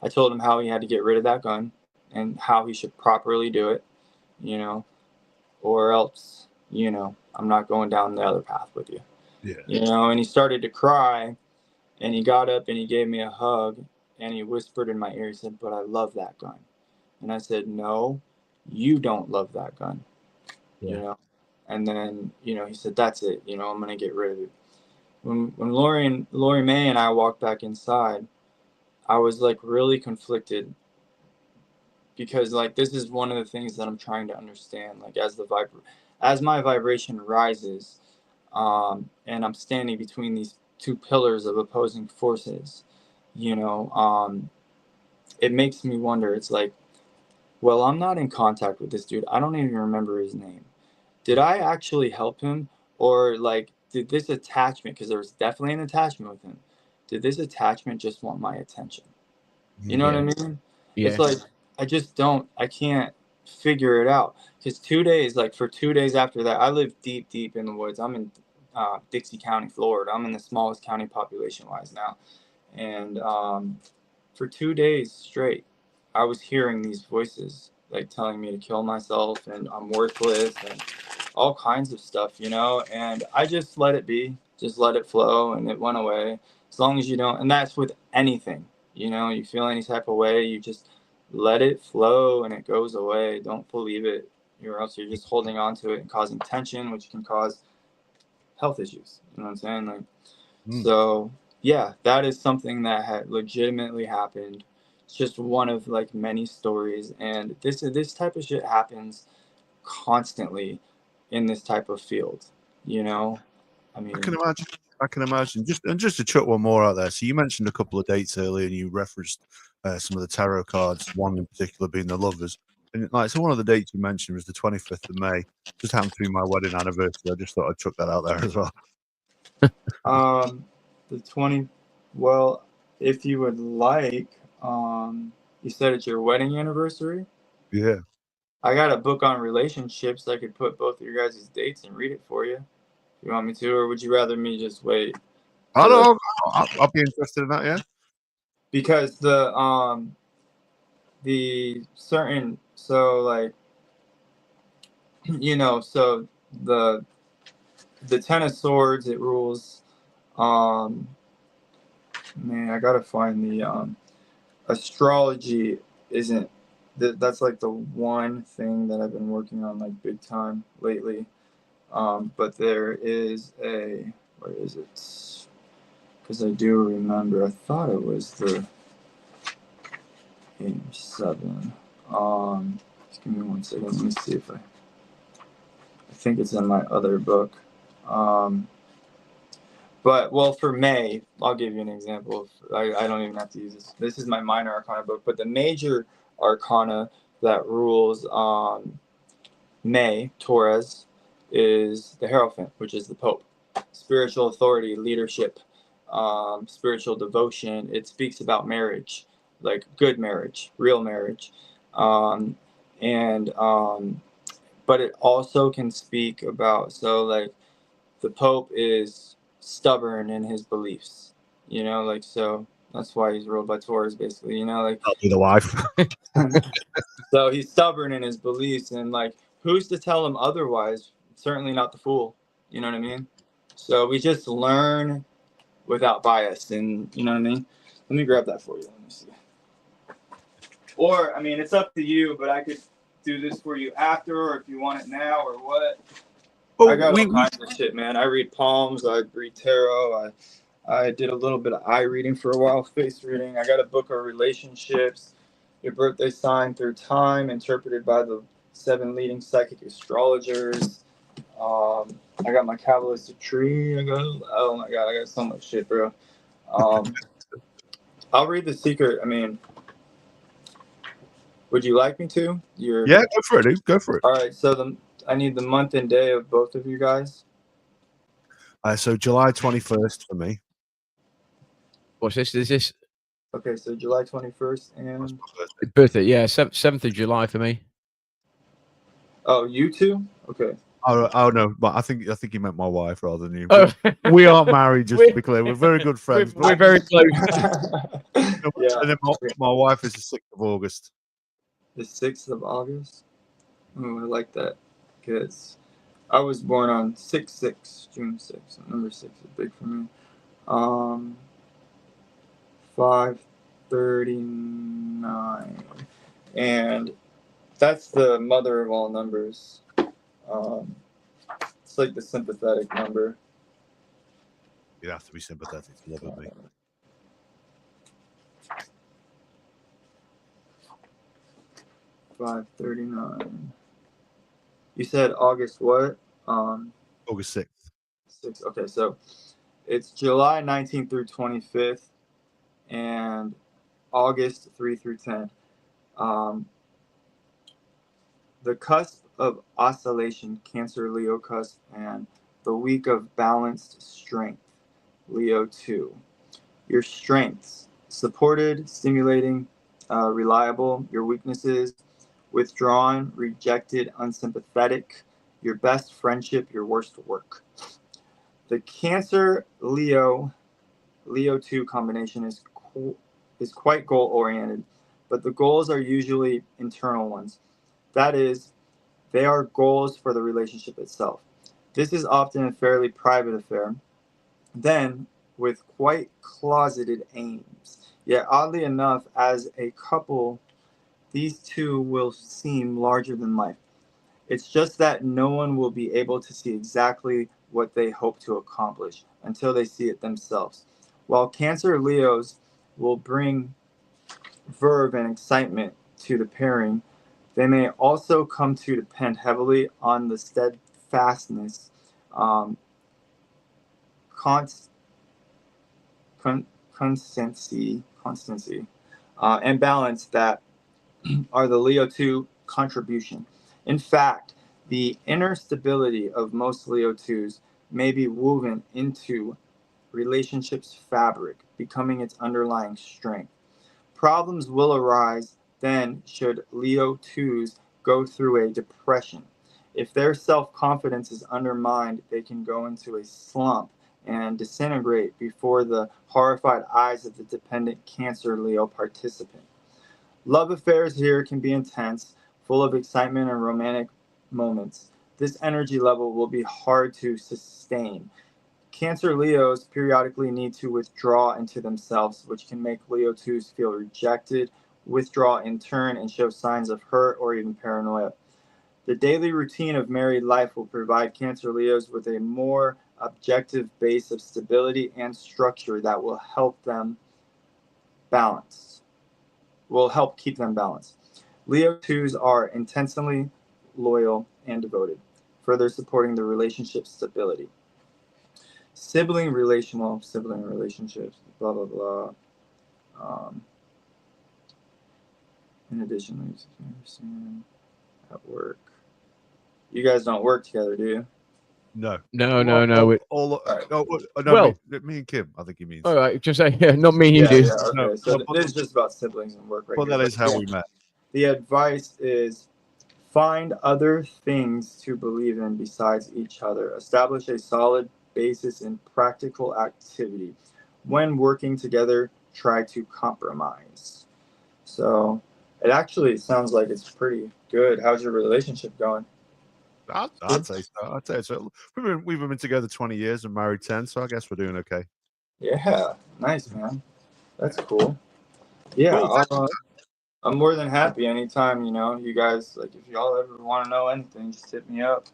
I told him how he had to get rid of that gun and how he should properly do it, you know, or else, you know, I'm not going down the other path with you. Yeah. You know, and he started to cry, and he got up and he gave me a hug, and he whispered in my ear, he said, "But I love that gun." And I said, "No, you don't love that gun." You know, and then, you know, he said, "That's it, you know, I'm going to get rid of it." When Lori Mae and I walked back inside, I was like really conflicted, because like this is one of the things that I'm trying to understand. Like as my vibration rises, and I'm standing between these two pillars of opposing forces, you know, it makes me wonder. It's like, well, I'm not in contact with this dude. I don't even remember his name. Did I actually help him, or like did this attachment? Because there was definitely an attachment with him. Did this attachment just want my attention? You know what I mean? Yeah. It's like I can't figure it out. Because 2 days, like for 2 days after that, I live deep, deep in the woods. I'm in Dixie County, Florida. I'm in the smallest county population-wise now. And for 2 days straight, I was hearing these voices like telling me to kill myself and I'm worthless and all kinds of stuff, you know. And I just let it be, just let it flow, and it went away. As long as you don't, and that's with anything, you know, you feel any type of way, you just let it flow and it goes away. Don't believe it, or else you're just holding on to it and causing tension, which can cause health issues. You know what I'm saying? Like, so yeah, that is something that had legitimately happened. It's just one of like many stories, and this type of shit happens constantly in this type of field. You know, I mean, I can imagine. Just to chuck one more out there. So you mentioned a couple of dates earlier, and you referenced some of the tarot cards. One in particular being the Lovers. And like, so one of the dates you mentioned was the 25th of May. Just happened to be my wedding anniversary. I just thought I'd chuck that out there as well. The 20. Well, if you would like, you said it's your wedding anniversary. Yeah. I got a book on relationships. I could put both of your guys' dates and read it for you. You want me to, or would you rather me just wait? I don't. I'll be interested in that. Yeah. Because the certain, so like, you know, so the 10 of Swords, it rules. Man, I gotta find the astrology isn't. That's like the one thing that I've been working on like big time lately. But there is where is it? Because I do remember, I thought it was the 7. Just give me 1 second. Let me see if I think it's in my other book. But well, for May, I'll give you an example. I don't even have to use this. This is my minor arcana book, but the major arcana that rules May, Taurus, is the Hierophant, which is the Pope. Spiritual authority, leadership, spiritual devotion. It speaks about marriage, like good marriage, real marriage. But it also can speak about, so like the Pope is stubborn in his beliefs, you know, like, so that's why he's ruled by Taurus, basically, you know, like, I'll be the wife. so he's stubborn in his beliefs, and like, who's to tell him otherwise? Certainly not the fool, you know what I mean? So we just learn without bias, and you know what I mean? Let me grab that for you. Let me see. Or, I mean, it's up to you, but I could do this for you after, or if you want it now, or what. Oh, I got all kinds of shit, man. I read palms, I read tarot, I did a little bit of eye reading for a while, face reading. I got a book of relationships, your birthday sign through time, interpreted by the 7 leading psychic astrologers. I got my Kabbalistic tree. Oh my god, I got so much shit, bro. I'll read the secret. I mean, would you like me to? Yeah, go for it, dude. Go for it. All right, so I need the month and day of both of you guys. So July 21st for me. What's this? Is this Okay, so July 21st and birthday? Yeah, 7th of July for me. oh, you two? Okay. Oh no, but I think he meant my wife rather than you. Oh, We aren't married, just to We're- be clear. We're very good friends. we're very close. Yeah. And then my wife is the 6th of August. The 6th of August. Oh, I like that because I was born on 6/6, June 6th. Number 6 is big for me. 539, and that's the mother of all numbers. It's like the sympathetic number. You'd have to be sympathetic to love me. 539. You said August what? August 6th. 6. Okay, so it's July 19th through 25th, and August 3 through 10. The cusp of oscillation, Cancer Leo cusp, and the week of balanced strength, Leo 2. Your strengths: supported, stimulating, reliable. Your weaknesses: withdrawn, rejected, unsympathetic. Your best friendship, your worst work. The Cancer Leo 2 combination is quite goal oriented, but the goals are usually internal ones. That is, they are goals for the relationship itself. This is often a fairly private affair, then with quite closeted aims. Yet, oddly enough, as a couple, these two will seem larger than life. It's just that no one will be able to see exactly what they hope to accomplish until they see it themselves. While Cancer Leos will bring verve and excitement to the pairing, they may also come to depend heavily on the steadfastness, constancy, and balance that are the Leo 2 contribution. In fact, the inner stability of most Leo 2s may be woven into relationships' fabric, becoming its underlying strength. Problems will arise then should Leo 2s go through a depression. If their self-confidence is undermined, they can go into a slump and disintegrate before the horrified eyes of the dependent Cancer Leo participant. Love affairs here can be intense, full of excitement and romantic moments. This energy level will be hard to sustain. Cancer Leos periodically need to withdraw into themselves, which can make Leo 2s feel rejected, withdraw in turn, and show signs of hurt or even paranoia. The daily routine of married life will provide Cancer Leos with a more objective base of stability and structure that will help them balance. Will help keep them balanced. Leo 2s are intensely loyal and devoted, further supporting the relationship stability. Sibling relationships, blah blah blah. In addition, at work. You guys don't work together, do you? No. No. No, me and Kim, I think he means. All right, just say not me and you, Yeah, dude. yeah, okay. No, So no, this is just about siblings and work right Well, here. that is how we met. The advice is find other things to believe in besides each other. Establish a solid basis in practical activity. When working together, try to compromise. So it actually sounds like it's pretty good. How's your relationship going? I'd say so. I'd say so. We've been together 20 years and married 10, so I guess we're doing okay. Yeah, nice, man. That's cool. Yeah, Cool. I'm more than happy anytime, you guys, like, if y'all ever want to know anything, just hit me up.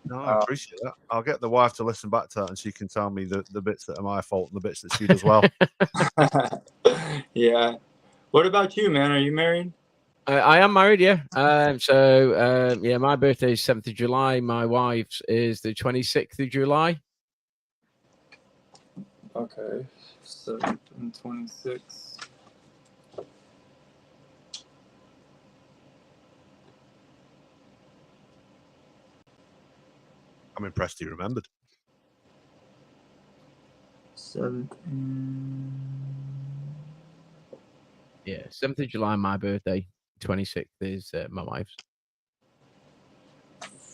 No, I appreciate that. I'll get the wife to listen back to that and she can tell me the bits that are my fault and the bits that she does well. Yeah. What about you, man? Are you married? I am married, yeah. Yeah, my birthday is 7th of July. My wife's is the 26th of July. Okay. 7th and 26th. I'm impressed he remembered. 7th and... Yeah, 7th of July, my birthday. 26th is my wife's.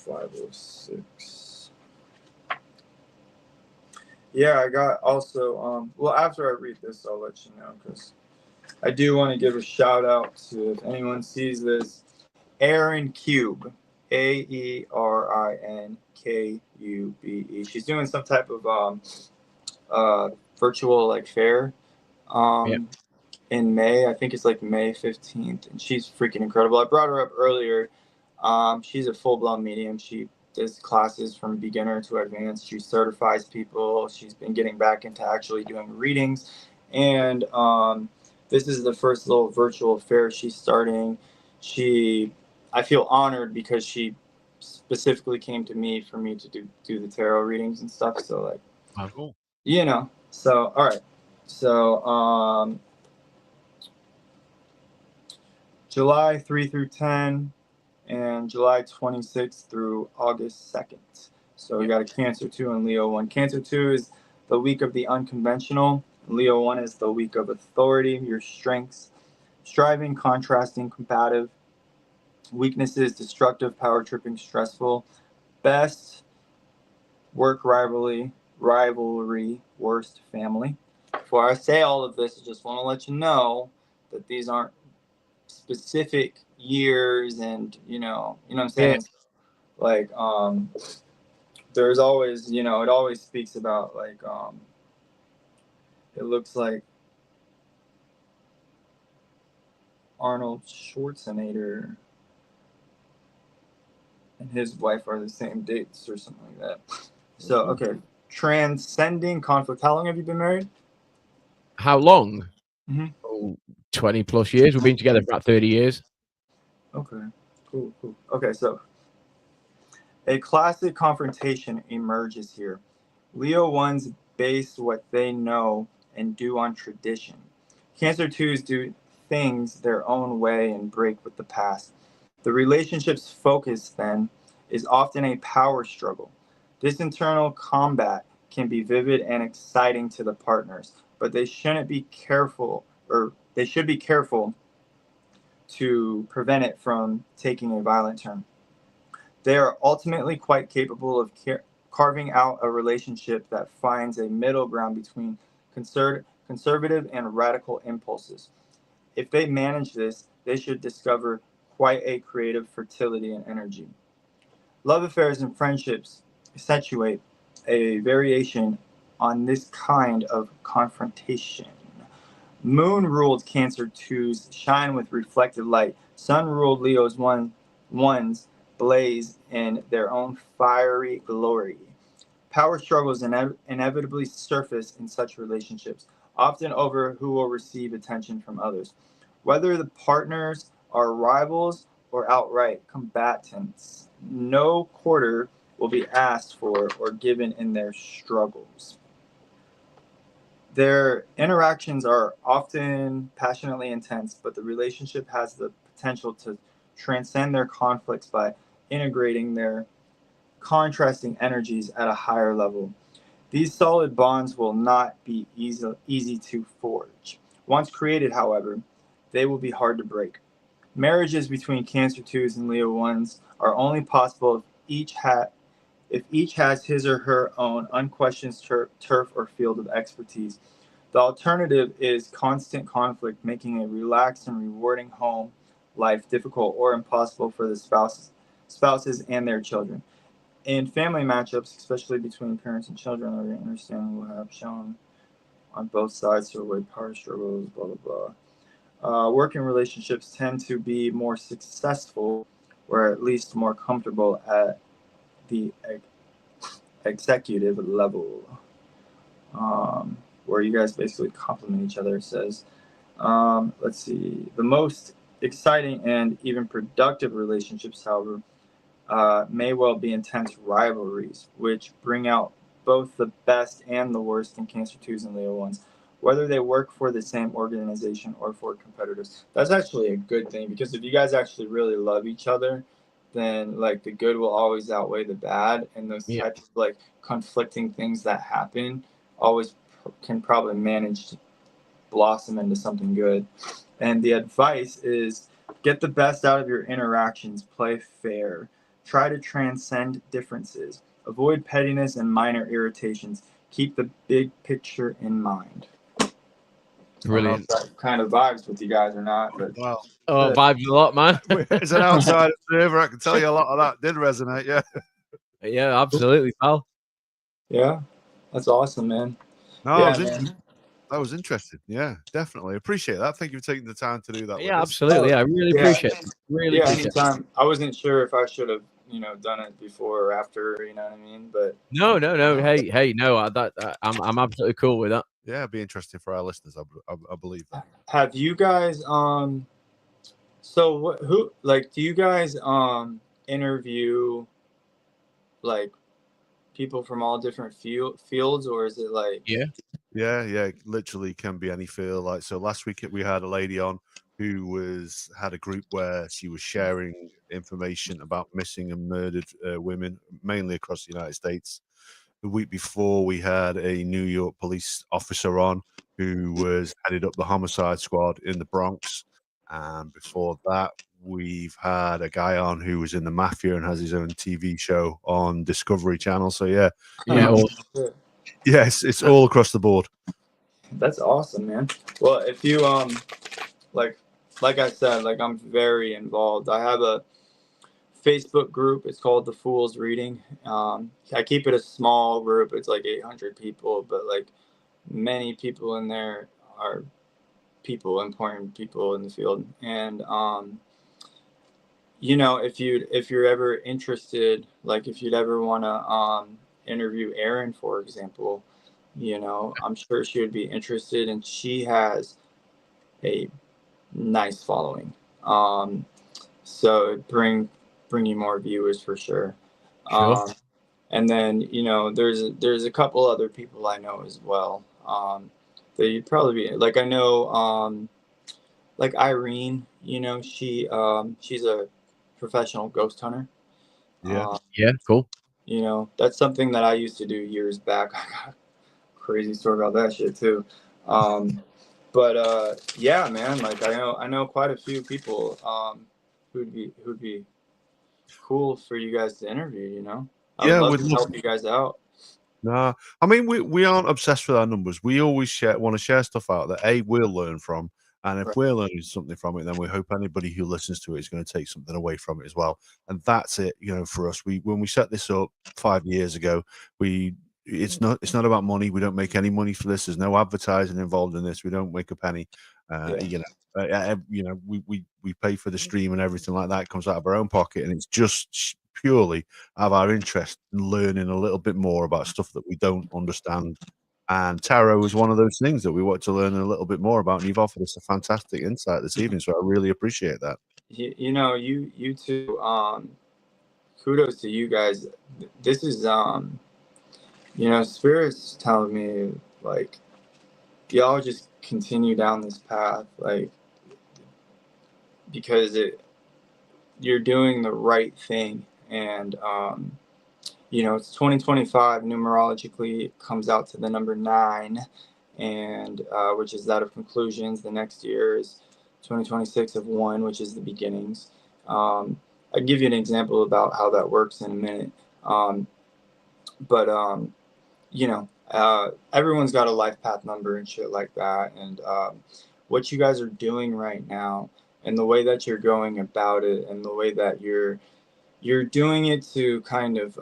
506. Yeah, I got also, well, after I read this, I'll let you know, because I do want to give a shout out to, if anyone sees this, Erin Cube, AERINKUBE. She's doing some type of virtual like fair in May. I think it's like May 15th, and she's freaking incredible. I brought her up earlier. She's a full-blown medium. She does classes from beginner to advanced. She certifies people. She's been getting back into actually doing readings, and this is the first little virtual fair she's starting. I feel honored because she specifically came to me for me to do the tarot readings and stuff. So like, oh, cool. You know. So all right. So July 3 through 10 and July 26th through August 2nd. So we got a Cancer 2 and Leo 1. Cancer 2 is the week of the unconventional. Leo 1 is the week of authority, your strengths, striving, contrasting, combative, weaknesses, destructive, power tripping, stressful, best, work, rivalry, worst, family. Before I say all of this, I just want to let you know that these aren't specific years, and you know what I'm saying? Yeah. Like there's always, it always speaks about like it looks like Arnold Schwarzenegger and his wife are the same dates or something like that. So okay, transcending conflict. How long have you been married? How long? Mm-hmm. Oh, 20 plus years. We've been together for about 30 years. Okay, cool. Okay, so a classic confrontation emerges here. Leo 1s base what they know and do on tradition. Cancer 2s do things their own way and break with the past. The relationship's focus, then, is often a power struggle. This internal combat can be vivid and exciting to the partners, but they should be careful to prevent it from taking a violent turn. They are ultimately quite capable of carving out a relationship that finds a middle ground between conservative and radical impulses. If they manage this, they should discover quite a creative fertility and energy. Love affairs and friendships accentuate a variation on this kind of confrontation. Moon-ruled Cancer 2s shine with reflected light. Sun-ruled Leos 1s blaze in their own fiery glory. Power struggles inevitably surface in such relationships, often over who will receive attention from others. Whether the partners are rivals or outright combatants, no quarter will be asked for or given in their struggles. Their interactions are often passionately intense, but the relationship has the potential to transcend their conflicts by integrating their contrasting energies at a higher level. These solid bonds will not be easy to forge. Once created, however, they will be hard to break. Marriages between Cancer 2s and Leo 1s are only possible if each has his or her own unquestioned turf or field of expertise. The alternative is constant conflict, making a relaxed and rewarding home life difficult or impossible for the spouses and their children. In family matchups, especially between parents and children, our understanding will have shown on both sides to avoid power struggles, blah, blah, blah. Working relationships tend to be more successful, or at least more comfortable at the executive level, where you guys basically complement each other. It says, let's see, the most exciting and even productive relationships, however, may well be intense rivalries, which bring out both the best and the worst in Cancer 2s and Leo 1s, whether they work for the same organization or for competitors. That's actually a good thing, because if you guys actually really love each other, then like the good will always outweigh the bad, and those types of like conflicting things that happen always can probably manage to blossom into something good. And the advice is get the best out of your interactions, play fair, Try to transcend differences. Avoid pettiness and minor irritations. Keep the big picture in mind. Brilliant. I don't know if that kind of vibes with you guys or not, but Wow. Oh, vibes a lot, man. As an outside observer, I can tell you a lot of that did resonate. Yeah. Yeah, absolutely, pal. yeah, that's awesome, man. No, Yeah, I was man. interested. That was interesting. Yeah, definitely. Appreciate that. Thank you for taking the time to do that. Yeah, with us. absolutely. I really Yeah. appreciate it. Really Yeah, appreciate it. anytime. I wasn't sure if I should have, done it before or after. You know what I mean? But No. Hey, no. I'm absolutely cool with that. Yeah, it'd be interesting for our listeners. I believe that. have you guys So do you guys interview like people from all different fields, or is it like Yeah. Yeah, it literally can be any field. Like, so last week we had a lady on who had a group where she was sharing information about missing and murdered women, mainly across the United States. The week before, we had a New York police officer on who was headed up the homicide squad in the Bronx. And before that, we've had a guy on who was in the mafia and has his own TV show on Discovery Channel. So yeah, yes, it's all across the board. That's awesome, man. Well, if you like I said, like I'm very involved. I have a Facebook group. It's called The Fools Reading. I keep it a small group. It's like 800 people, but like many people in there are important people in the field. And if you're ever interested, like if you'd ever want to interview Erin, for example, I'm sure she would be interested, and she has a nice following. So bring you more viewers for sure. Sure. And then there's a couple other people I know as well. That you'd probably be like, I know like Irene. She's a professional ghost hunter. Yeah. Yeah, cool. That's something that I used to do years back. I got a crazy story about that shit too. But yeah, man, like I know quite a few people who'd be cool for you guys to interview. I would love to help you guys out. No, I mean we aren't obsessed with our numbers. We always want to share stuff out that we'll learn from, and if we're learning something from it, then we hope anybody who listens to it is going to take something away from it as well. And that's it, for us. When we set this up 5 years ago, it's not about money. We don't make any money for this. There's no advertising involved in this. We don't make a penny. We pay for the stream and everything like that. It comes out of our own pocket, and it's just purely of our interest in learning a little bit more about stuff that we don't understand. And tarot is one of those things that we want to learn a little bit more about, and you've offered us a fantastic insight this evening, so I really appreciate that. You too. Kudos to you guys. This is Spirit's telling me, like, y'all just continue down this path, like, because you're doing the right thing. And it's 2025 numerologically. It comes out to the number 9, and which is that of conclusions. The next year is 2026 of 1, which is the beginnings. I'll give you an example about how that works in a minute. Everyone's got a life path number and shit like that. And what you guys are doing right now, and the way that you're going about it, and the way that you're doing it to kind of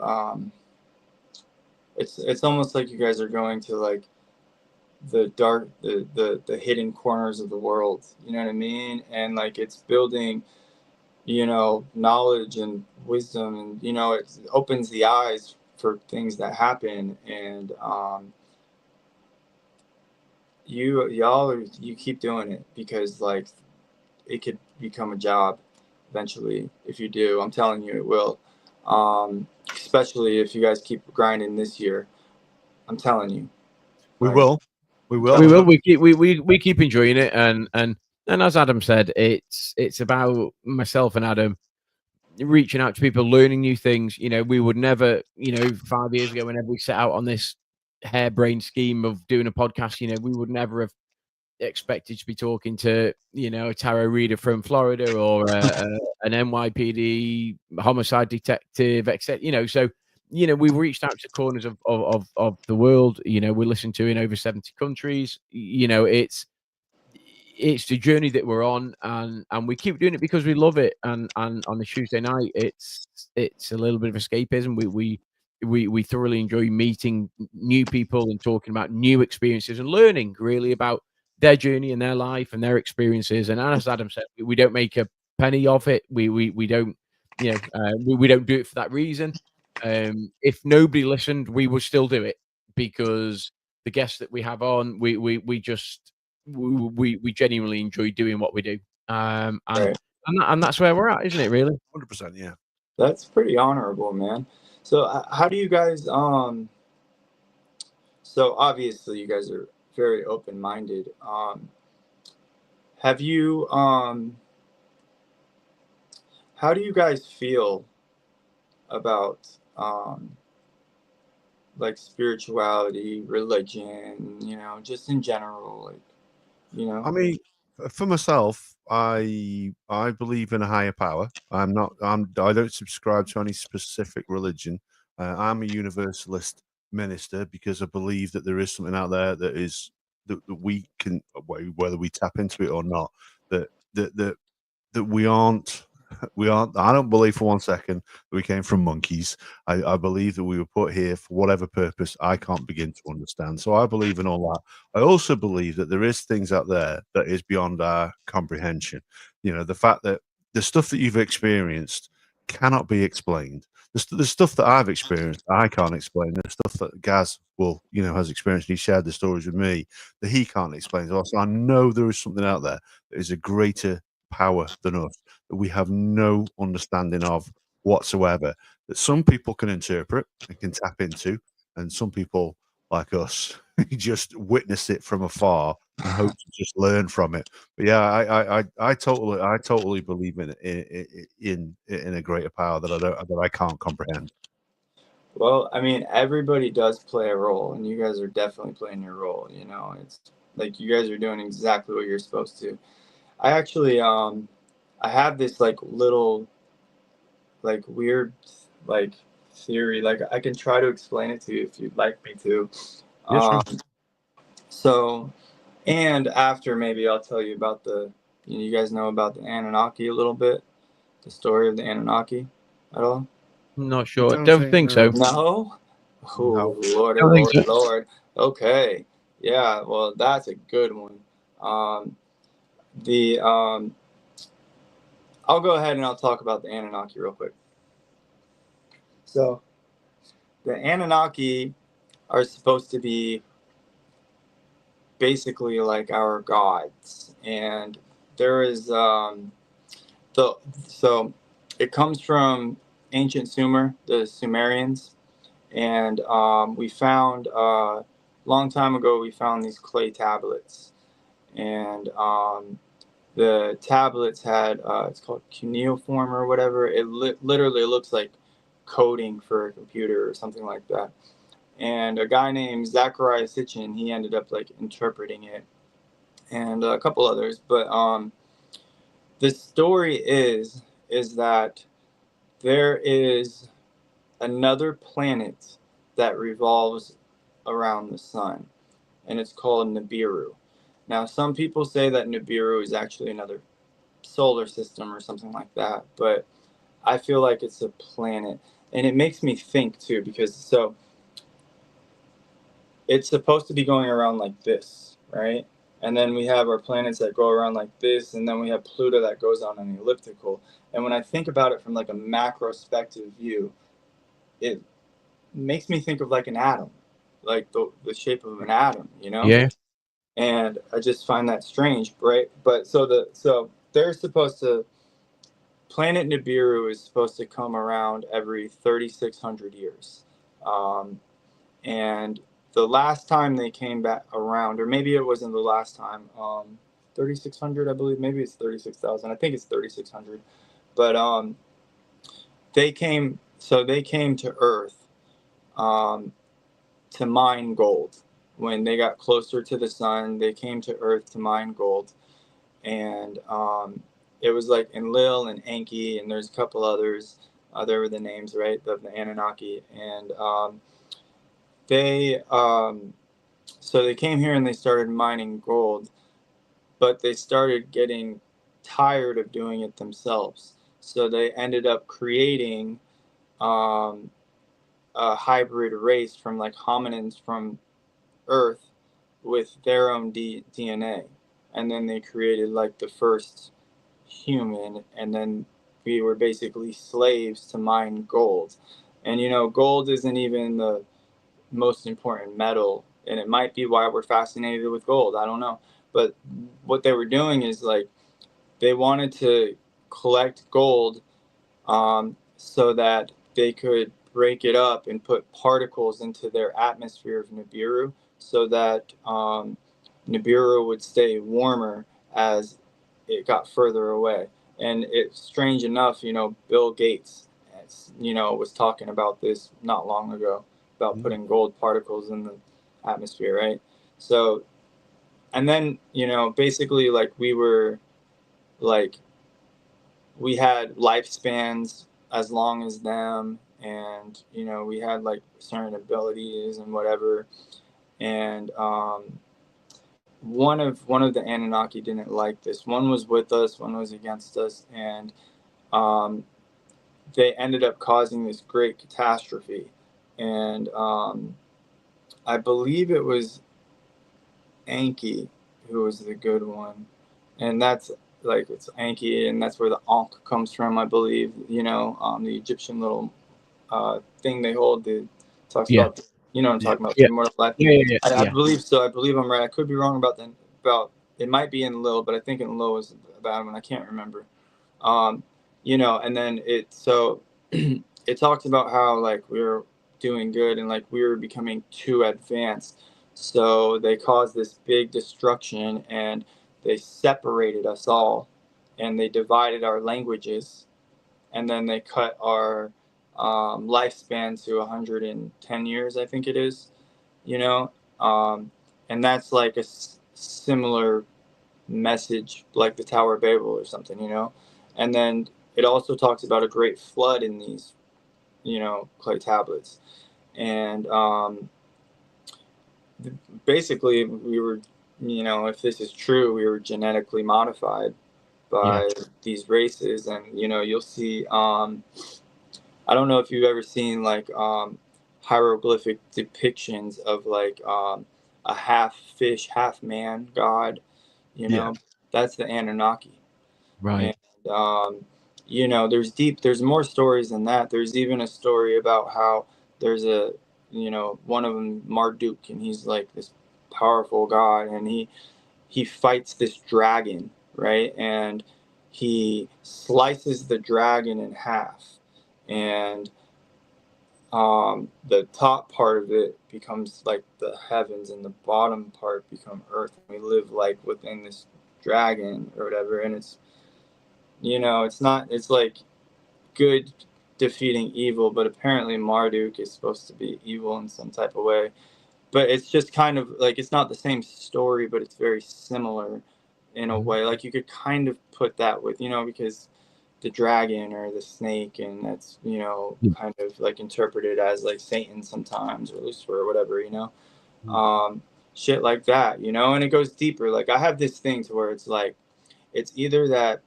it's almost like you guys are going to like the dark, the hidden corners of the world, you know what I mean? And like it's building knowledge and wisdom, and it opens the eyes for things that happen. And you keep doing it, because like it could become a job eventually. If you do, I'm telling you it will. Especially if you guys keep grinding this year, I'm telling you. We will. We keep enjoying it, and as Adam said, it's about myself and Adam reaching out to people, learning new things. We would never, 5 years ago, whenever we set out on this harebrained scheme of doing a podcast, we would never have expected to be talking to, you know, a tarot reader from Florida or an NYPD homicide detective, etc. You know, so you know, we've reached out to corners of the world. You know, we're listened to in over 70 countries. You know, it's the journey that we're on, and we keep doing it because we love it. And on the Tuesday night, it's a little bit of escapism. We thoroughly enjoy meeting new people and talking about new experiences and learning really about their journey and their life and their experiences. And as Adam said, we don't make a penny of it. We don't, you know, we don't do it for that reason. If nobody listened, we would still do it because the guests that we have on, we just we genuinely enjoy doing what we do. Right. And that's where we're at, isn't it? Really, 100%. Yeah. That's pretty honorable, man. So how do you guys so obviously you guys are very open-minded. Have you how do you guys feel about like spirituality, religion, you know, just in general, like, you know? I mean, for myself, I believe in a higher power. I don't subscribe to any specific religion. I'm a universalist minister because I believe that there is something out there that is that we can, whether we tap into it or not, that we aren't. I don't believe for one second that we came from monkeys. I believe that we were put here for whatever purpose I can't begin to understand. So I believe in all that. I also believe that there is things out there that is beyond our comprehension. You know, the fact that the stuff that you've experienced cannot be explained. The stuff that I've experienced, I can't explain. The stuff that Gaz has experienced, he shared the stories with me that he can't explain. Also, I know there is something out there that is a greater power than us that we have no understanding of whatsoever, that some people can interpret and can tap into, and some people like us just witness it from afar and hope to just learn from it. But yeah, I totally believe in a greater power that I can't comprehend. Well, I mean, everybody does play a role, and you guys are definitely playing your role, you know. It's like you guys are doing exactly what you're supposed to. I actually I have this like little like weird like theory. Like I can try to explain it to you if you'd like me to. Yes, sure. So and after maybe I'll tell you about you guys know about the Anunnaki a little bit, the story of the Anunnaki at all? not sure. Don't think so. No? No. Oh, Lord, Don't think Lord, so. Lord. Okay. Yeah, well, that's a good one. I'll go ahead and I'll talk about the Anunnaki real quick. So, the Anunnaki are supposed to be basically like our gods, and there is so it comes from ancient Sumer, the Sumerians, and we found long time ago we found these clay tablets, and the tablets had it's called cuneiform or whatever. It literally looks like coding for a computer or something like that. And a guy named Zachariah Sitchin, he ended up like interpreting it, and a couple others. But the story is that there is another planet that revolves around the sun, and it's called Nibiru. Now, some people say that Nibiru is actually another solar system or something like that, but I feel like it's a planet, and it makes me think too, because so it's supposed to be going around like this, right? And then we have our planets that go around like this, and then we have Pluto that goes on an elliptical. And when I think about it from like a macrospective view, it makes me think of like an atom, like the shape of an atom, you know? Yeah. And I just find that strange, right? But so they're supposed to, planet Nibiru is supposed to come around every 3,600 years. And the last time they came back around, or maybe it wasn't the last time, 3,600, I believe, maybe it's 36,000. I think it's 3,600. But they came to Earth to mine gold. when they got closer to the sun, they came to Earth to mine gold. And it was like Enlil and Enki, and there's a couple others. There were the names, right, of the Anunnaki. And they so they came here and they started mining gold, but they started getting tired of doing it themselves. So they ended up creating a hybrid race from like hominins from Earth with their own DNA. And then they created like the first human, and then we were basically slaves to mine gold. And you know, gold isn't even the most important metal, and it might be why we're fascinated with gold. I don't know. But what they were doing is like they wanted to collect gold so that they could break it up and put particles into their atmosphere of Nibiru so that Nibiru would stay warmer as it got further away. And it's strange enough, you know, Bill Gates, you know, was talking about this not long ago about putting gold particles in the atmosphere, right? So, and then, you know, basically like we were like, we had lifespans as long as them, and you know, we had like certain abilities and whatever. And one of the Anunnaki didn't like this. One was with us, one was against us, and they ended up causing this great catastrophe. And I believe it was Enki who was the good one, and that's like it's Enki, and that's where the Ankh comes from, I believe. You know, the Egyptian little thing they hold that talks about, you know what I'm talking about, the immortal life. I believe so. I believe I'm right. I could be wrong about that. About it might be Enlil, but I think Enlil was a bad one. I can't remember. You know, and then it it talks about how like we were doing good and like we were becoming too advanced. So they caused this big destruction and they separated us all and they divided our languages, and then they cut our lifespan to 110 years, I think it is, you know. And that's like a similar message like the Tower of Babel or something, you know. And then it also talks about a great flood in these, you know, clay tablets. And basically we were, you know, if this is true, we were genetically modified by these races. And you know, you'll see I don't know if you've ever seen like hieroglyphic depictions of like a half fish half man god, you know. That's the Anunnaki, right? And you know, there's more stories than that. There's even a story about how there's a, you know, one of them, Marduk, and he's like this powerful god, and he fights this dragon, right? And he slices the dragon in half, and the top part of it becomes like the heavens, and the bottom part become earth. We live like within this dragon or whatever, and it's, you know, it's like good defeating evil, but apparently Marduk is supposed to be evil in some type of way. But it's just kind of like, it's not the same story, but it's very similar in a way. Like you could kind of put that with, you know, because the dragon or the snake, and that's, you know, kind of like interpreted as like Satan sometimes, or Lucifer or whatever, you know. Shit like that, you know. And it goes deeper. Like I have this thing to where it's like, it's either that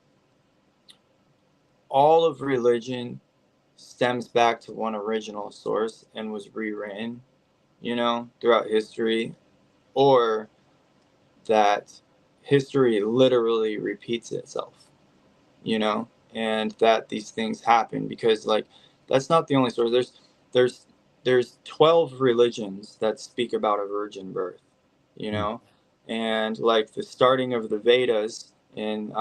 all of religion stems back to one original source and was rewritten, you know, throughout history, or that history literally repeats itself, you know, and that these things happen because like that's not the only source. There's 12 religions that speak about a virgin birth, you know, and like the starting of the Vedas in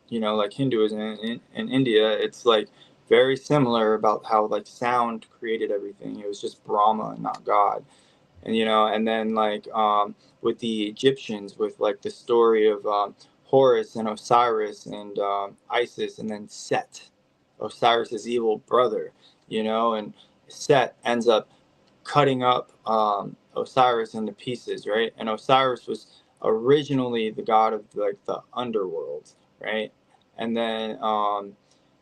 you know, like Hinduism in India, it's like very similar about how like sound created everything. It was just Brahma and not God. And you know, and then like with the Egyptians, with like the story of Horus and Osiris and Isis, and then Set, Osiris's evil brother, you know, and Set ends up cutting up Osiris into pieces, right? And Osiris was originally the god of like the underworld, right? And then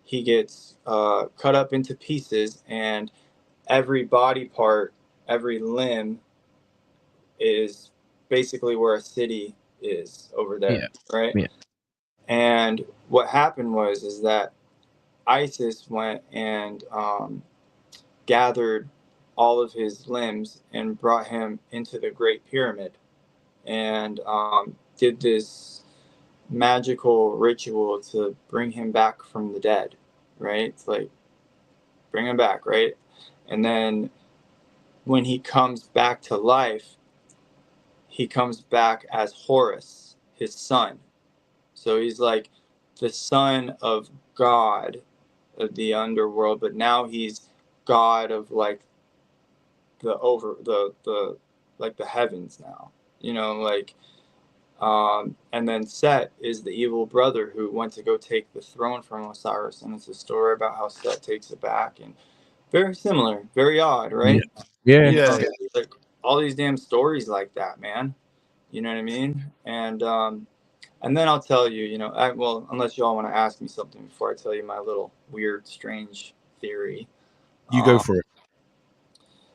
he gets cut up into pieces, and every body part, every limb is basically where a city is over there, Yeah. right? Yeah. And what happened is that Isis went and gathered all of his limbs and brought him into the Great Pyramid, and did this magical ritual to bring him back from the dead, right? It's like bring him back, right? And then when he comes back to life, he comes back as Horus, his son. So he's like the son of God of the underworld, but now he's God of like the like the heavens now, like and then Set is the evil brother who went to go take the throne from Osiris, and it's a story about how Set takes it back, and very similar, very odd, right? Yeah. Yeah. Like all these damn stories like that, man. You know what I mean? And then I'll tell you, well, unless y'all want to ask me something before I tell you my little weird, strange theory. You go for it.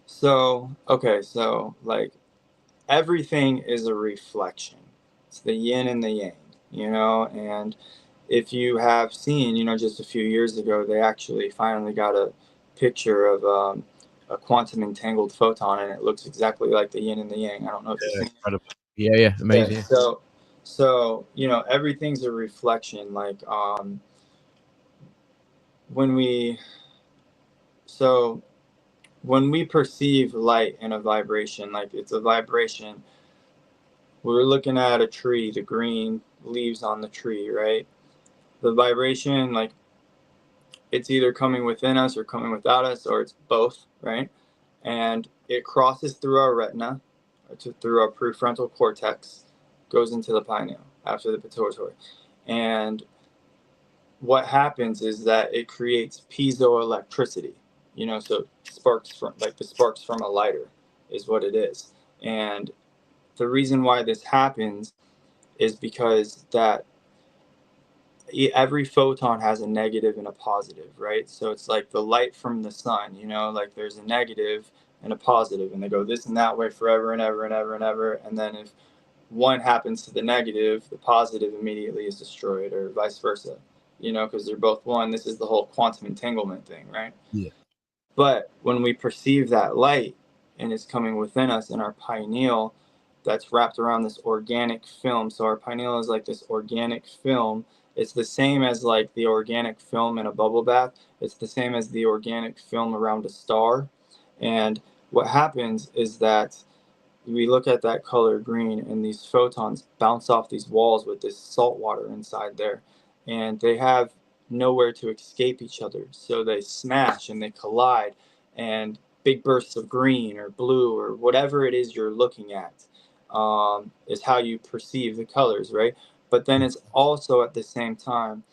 So, okay, so like everything is a reflection. It's the yin and the yang, and if you have seen, just a few years ago, they actually finally got a picture of a quantum entangled photon, and it looks exactly like the yin and the yang. I don't know if you've seen it. Yeah, amazing. Yeah, so everything's a reflection. Like when we perceive light and a vibration, like it's a vibration. We're looking at a tree, the green leaves on the tree, right? The vibration, like it's either coming within us or coming without us, or it's both, right? And it crosses through our retina, through our prefrontal cortex, goes into the pineal after the pituitary. And what happens is that it creates piezoelectricity, so sparks from the sparks from a lighter is what it is. And the reason why this happens is because that every photon has a negative and a positive, right? So it's like the light from the sun, like there's a negative and a positive, and they go this and that way forever and ever and ever and ever. And then if one happens to the negative, the positive immediately is destroyed, or vice versa, because they're both one. This is the whole quantum entanglement thing, right? Yeah. But when we perceive that light and it's coming within us in our pineal, that's wrapped around this organic film. So our pineal is like this organic film. It's the same as like the organic film in a bubble bath. It's the same as the organic film around a star. And what happens is that we look at that color green, and these photons bounce off these walls with this salt water inside there, and they have nowhere to escape each other. So they smash and they collide, and big bursts of green or blue or whatever it is you're looking at is how you perceive the colors, right? But then it's also at the same time,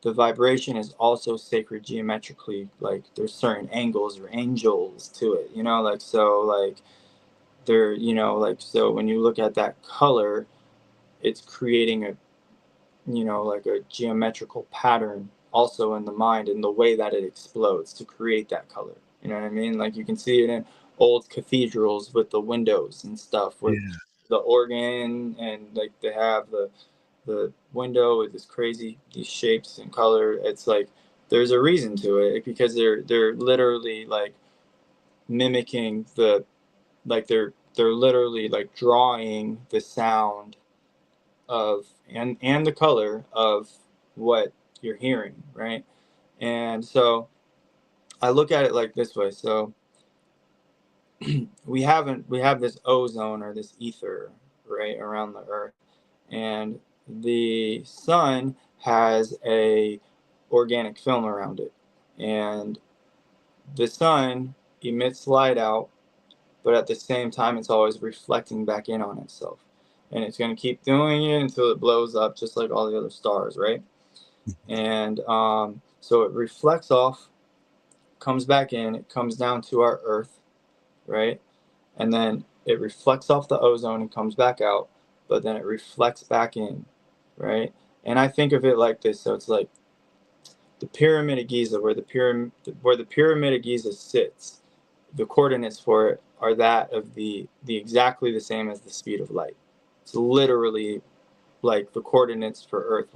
the vibration is also sacred geometrically. Like there's certain angles or angels to it, so when you look at that color, it's creating a geometrical pattern also in the mind, and the way that it explodes to create that color. You know what I mean? Like you can see it in old cathedrals with the windows and stuff with the organ, and like they have the window with these shapes and color. It's like there's a reason to it, because they're literally like mimicking they're literally like drawing the sound of and the color of what you're hearing, right? And so I look at it like this way. So we have this ozone, or this ether, right, around the earth, and the sun has a organic film around it, and the sun emits light out, but at the same time it's always reflecting back in on itself, and it's going to keep doing it until it blows up, just like all the other stars, right? And so it reflects off, comes back in, it comes down to our earth, right? And then it reflects off the ozone and comes back out, but then it reflects back in, right? And I think of it like this. So it's like the Pyramid of Giza, where the Pyramid of Giza sits, the coordinates for it are that of the exactly the same as the speed of light. It's literally like the coordinates for Earth,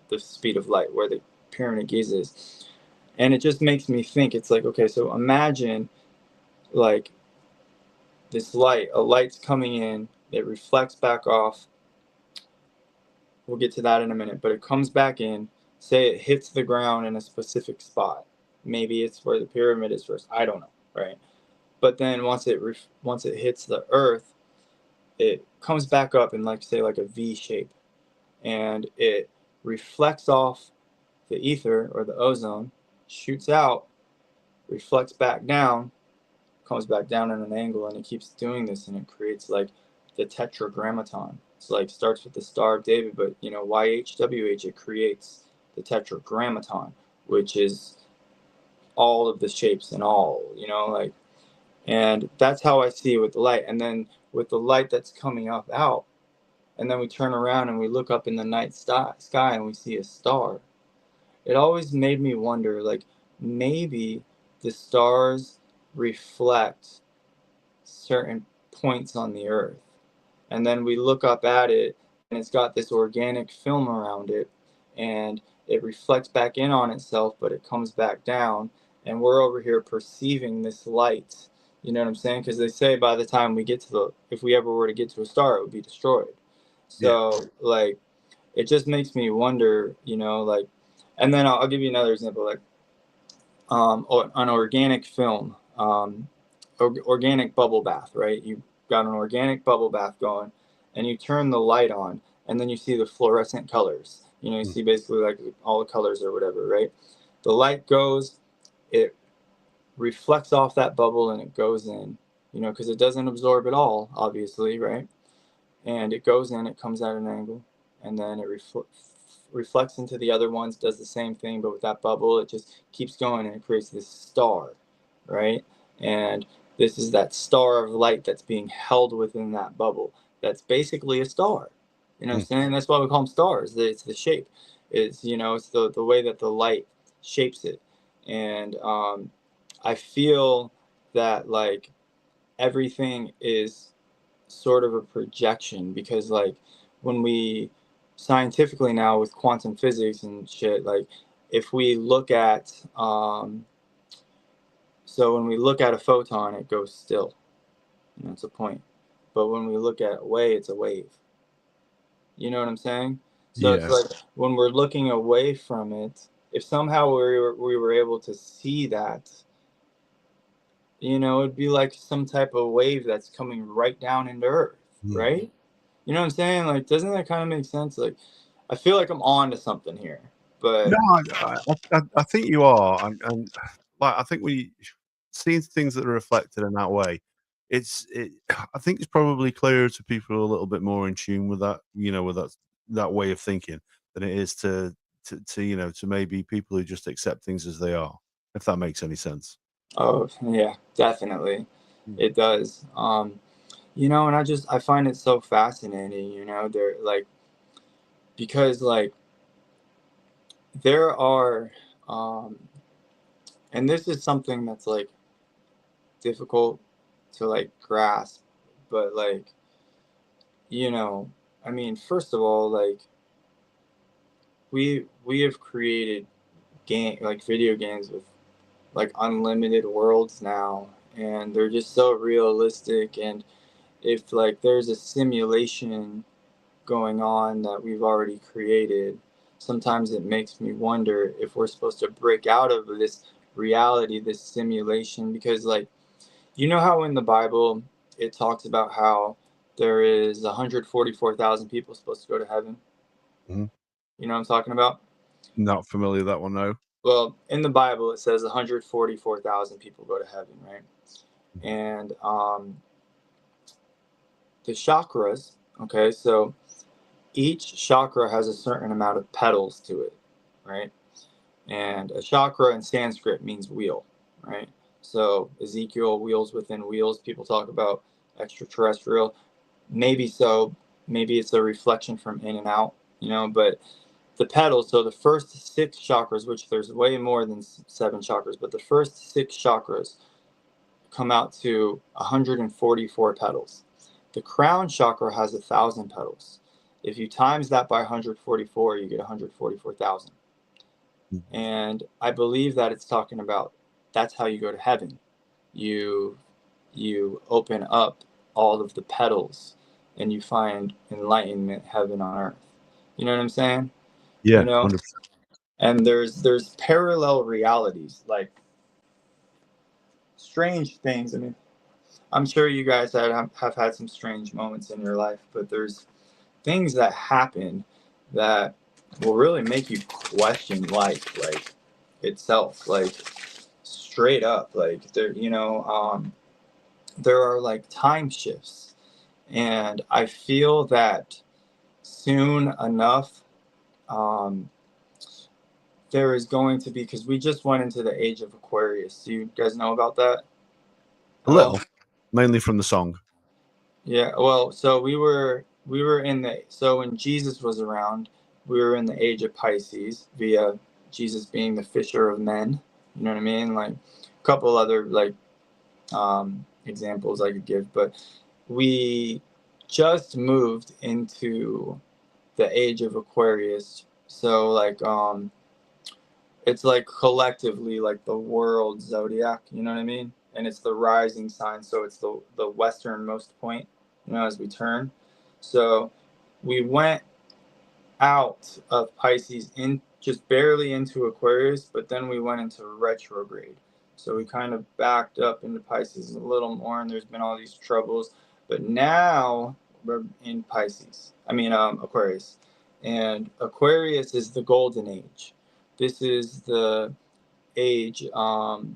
the speed of light, where the Pyramid of Giza is. And it just makes me think, it's like, okay, so imagine like this light, a light's coming in, it reflects back off. We'll get to that in a minute, but it comes back in, say it hits the ground in a specific spot. Maybe it's where the pyramid is first. I don't know, right? But then once it hits the earth, it comes back up in like, say, like a V shape, and it reflects off the ether or the ozone, shoots out, reflects back down, comes back down at an angle, and it keeps doing this, and it creates like the tetragrammaton. It's like starts with the Star of David, but you know, YHWH, it creates the tetragrammaton, which is all of the shapes and all, you know, like, and that's how I see it with the light. And then with the light that's coming up out, and then we turn around and we look up in the night sky and we see a star. It always made me wonder, like, maybe the stars reflect certain points on the earth, and then we look up at it and it's got this organic film around it, and it reflects back in on itself, but it comes back down, and we're over here perceiving this light. You know what I'm saying? Because they say by the time we get to if we ever were to get to a star, it would be destroyed. So like, it just makes me wonder, you know, like, and then I'll give you another example, like an organic film, organic bubble bath, right? You got an organic bubble bath going, and you turn the light on, and then you see the fluorescent colors. You know, you see basically like all the colors or whatever, right? The light goes, it reflects off that bubble, and it goes in, you know, because it doesn't absorb it all, obviously, right? And it goes in, it comes at an angle, and then it reflects into the other ones, does the same thing, but with that bubble, it just keeps going, and it creates this star, right? And this is that star of light that's being held within that bubble. That's basically a star. You know what I'm saying? That's why we call them stars. It's the shape. It's, you know, it's the way that the light shapes it. And I feel that like everything is sort of a projection, because like when we scientifically now with quantum physics and shit, like if we look at so when we look at a photon, it goes still, you know, it's a point. But when we look at away, it's a wave. You know what I'm saying? So Yes. it's like when we're looking away from it, if somehow we were able to see that, you know, it'd be like some type of wave that's coming right down into Earth, right? You know what I'm saying? Like, doesn't that kind of make sense? Like, I feel like I'm on to something here, but No, I think you are, and like I think we seeing things that are reflected in that way. I think it's probably clearer to people who are a little bit more in tune with that, you know, with that way of thinking than it is to you know, to maybe people who just accept things as they are. If that makes any sense. oh yeah, definitely, it does. You know, and I find it so fascinating. You know, they're like, because like there are, and this is something that's like difficult to like grasp, but like, you know, I mean, first of all, like we have created video games with like unlimited worlds now, and they're just so realistic. And if like there's a simulation going on that we've already created, sometimes it makes me wonder if we're supposed to break out of this reality, this simulation, because like, you know how in the Bible it talks about how there is 144,000 people supposed to go to heaven? Mhm. You know what I'm talking about? Not familiar with that one, no. Well, in the Bible it says 144,000 people go to heaven, right? And the chakras, okay, so each chakra has a certain amount of petals to it, right? And a chakra in Sanskrit means wheel, right? So Ezekiel, wheels within wheels. People talk about extraterrestrial. Maybe so. Maybe it's a reflection from In and Out, you know, but the petals, so the first 6 chakras, which there's way more than 7 chakras, but the first 6 chakras come out to 144 petals. The crown chakra has 1,000 petals. If you times that by 144, you get 144,000. And I believe that it's talking about that's how you go to heaven. You open up all of the petals and you find enlightenment, heaven on earth. You know what I'm saying? Yeah, You know? 100%. And there's parallel realities, like strange things. I mean, I'm sure you guys have had some strange moments in your life, but there's things that happen that will really make you question life, like itself, like straight up, like there, you know, there are like time shifts, and I feel that soon enough, there is going to be, because we just went into the age of Aquarius. Do you guys know about that? A little, mainly from the song. Yeah, well, so we were in the, so when Jesus was around, we were in the age of Pisces via Jesus being the fisher of men. You know what I mean? Like a couple other like examples I could give, but we just moved into the age of Aquarius. So like it's like collectively like the world zodiac, you know what I mean? And it's the rising sign, so it's the westernmost point, you know, as we turn. So we went out of Pisces in just barely into Aquarius, but then we went into retrograde. So we kind of backed up into Pisces a little more, and there's been all these troubles. But now we're in Pisces. I mean, Aquarius. And Aquarius is the golden age. This is the age, you know,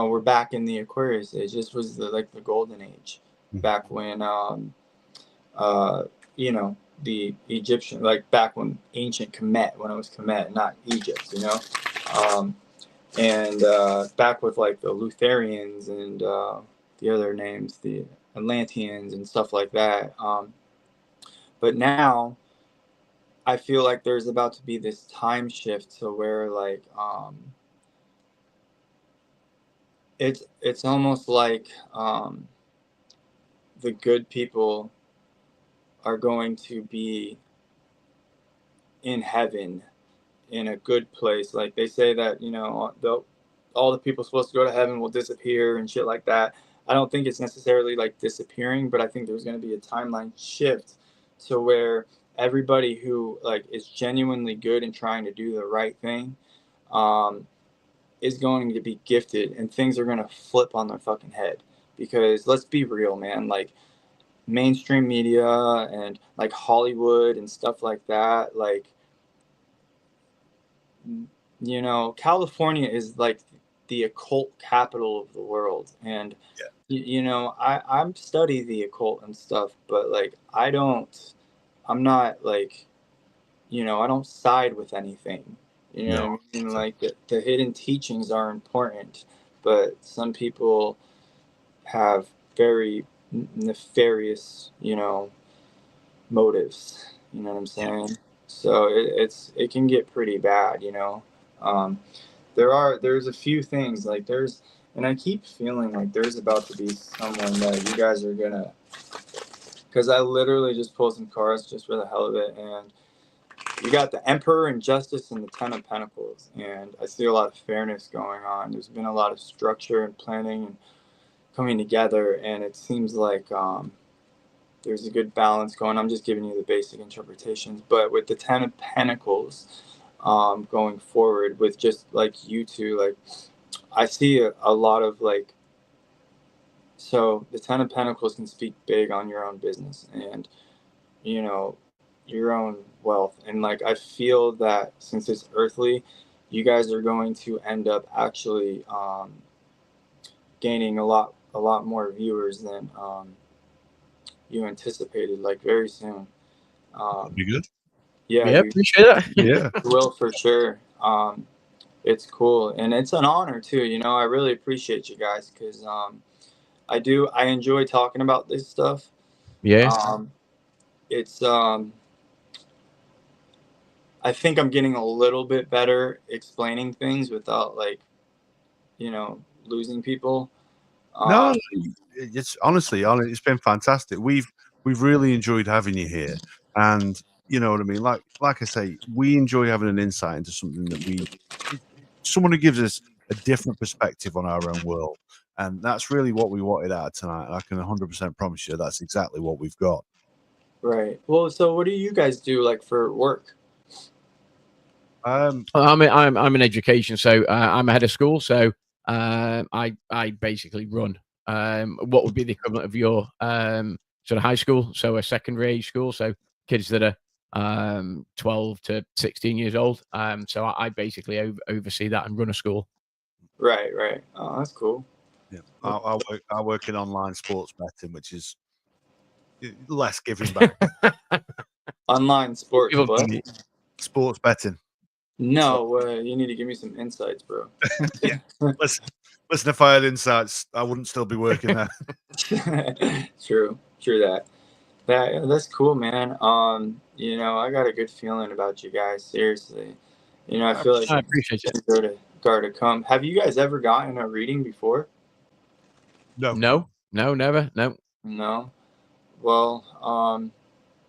we're back in the Aquarius age. This was the golden age, back when, you know, the Egyptian, like back when ancient Kemet, when it was Kemet, not Egypt, you know, and back with like the Lutherians and the other names, the Atlanteans and stuff like that. But now I feel like there's about to be this time shift to where like it's almost like the good people are going to be in heaven, in a good place. Like they say that, you know, all the people supposed to go to heaven will disappear and shit like that. I don't think it's necessarily like disappearing, but I think there's going to be a timeline shift to where everybody who like is genuinely good and trying to do the right thing is going to be gifted, and things are going to flip on their fucking head. Because let's be real, man, like mainstream media and like Hollywood and stuff like that, like, you know, California is like the occult capital of the world. And you know, I'm study the occult and stuff, but like I'm not like, you know, I don't side with anything. You know what I mean? Like the hidden teachings are important, but some people have very nefarious, you know, motives. You know what I'm saying? So it can get pretty bad, you know. There's a few things like and I keep feeling like there's about to be someone that you guys are gonna, because I literally just pulled some cards just for the hell of it, and you got the Emperor and Justice and the Ten of Pentacles, and I see a lot of fairness going on. There's been a lot of structure and planning and coming together, and it seems like there's a good balance going. I'm just giving you the basic interpretations, but with the Ten of Pentacles going forward, with just like you two, like I see a lot of like, so the Ten of Pentacles can speak big on your own business and, you know, your own wealth. And like I feel that since it's earthly, you guys are going to end up actually gaining a lot more viewers than you anticipated, like very soon. Be good. Yeah, Yeah, appreciate that. Yeah. you will for sure. It's cool, and it's an honor too. You know, I really appreciate you guys, because I enjoy talking about this stuff. Yeah. It's I think I'm getting a little bit better explaining things without like, losing people. No, it's honestly, it's been fantastic. We've really enjoyed having you here, and you know what I mean. Like I say, we enjoy having an insight into something that someone who gives us a different perspective on our own world, and that's really what we wanted out of tonight. And I can 100% promise you that's exactly what we've got. Right. Well, so what do you guys do like for work? I'm in education, so I'm a head of school. So I basically run what would be the equivalent of your sort of high school, so a secondary age school, so kids that are 12 to 16 years old. So I basically oversee that and run a school. Right, right. Oh, that's cool. Yeah, I work in online sports betting, which is less giving back. Online sports, People what? think Sports betting. No, you need to give me some insights, bro. Yeah. Listen, if I had insights, I wouldn't still be working there. True that. That's cool, man. I got a good feeling about you guys. Seriously, I feel like I appreciate it. Gar to come. Have you guys ever gotten a reading before? No, never. No. No. Well,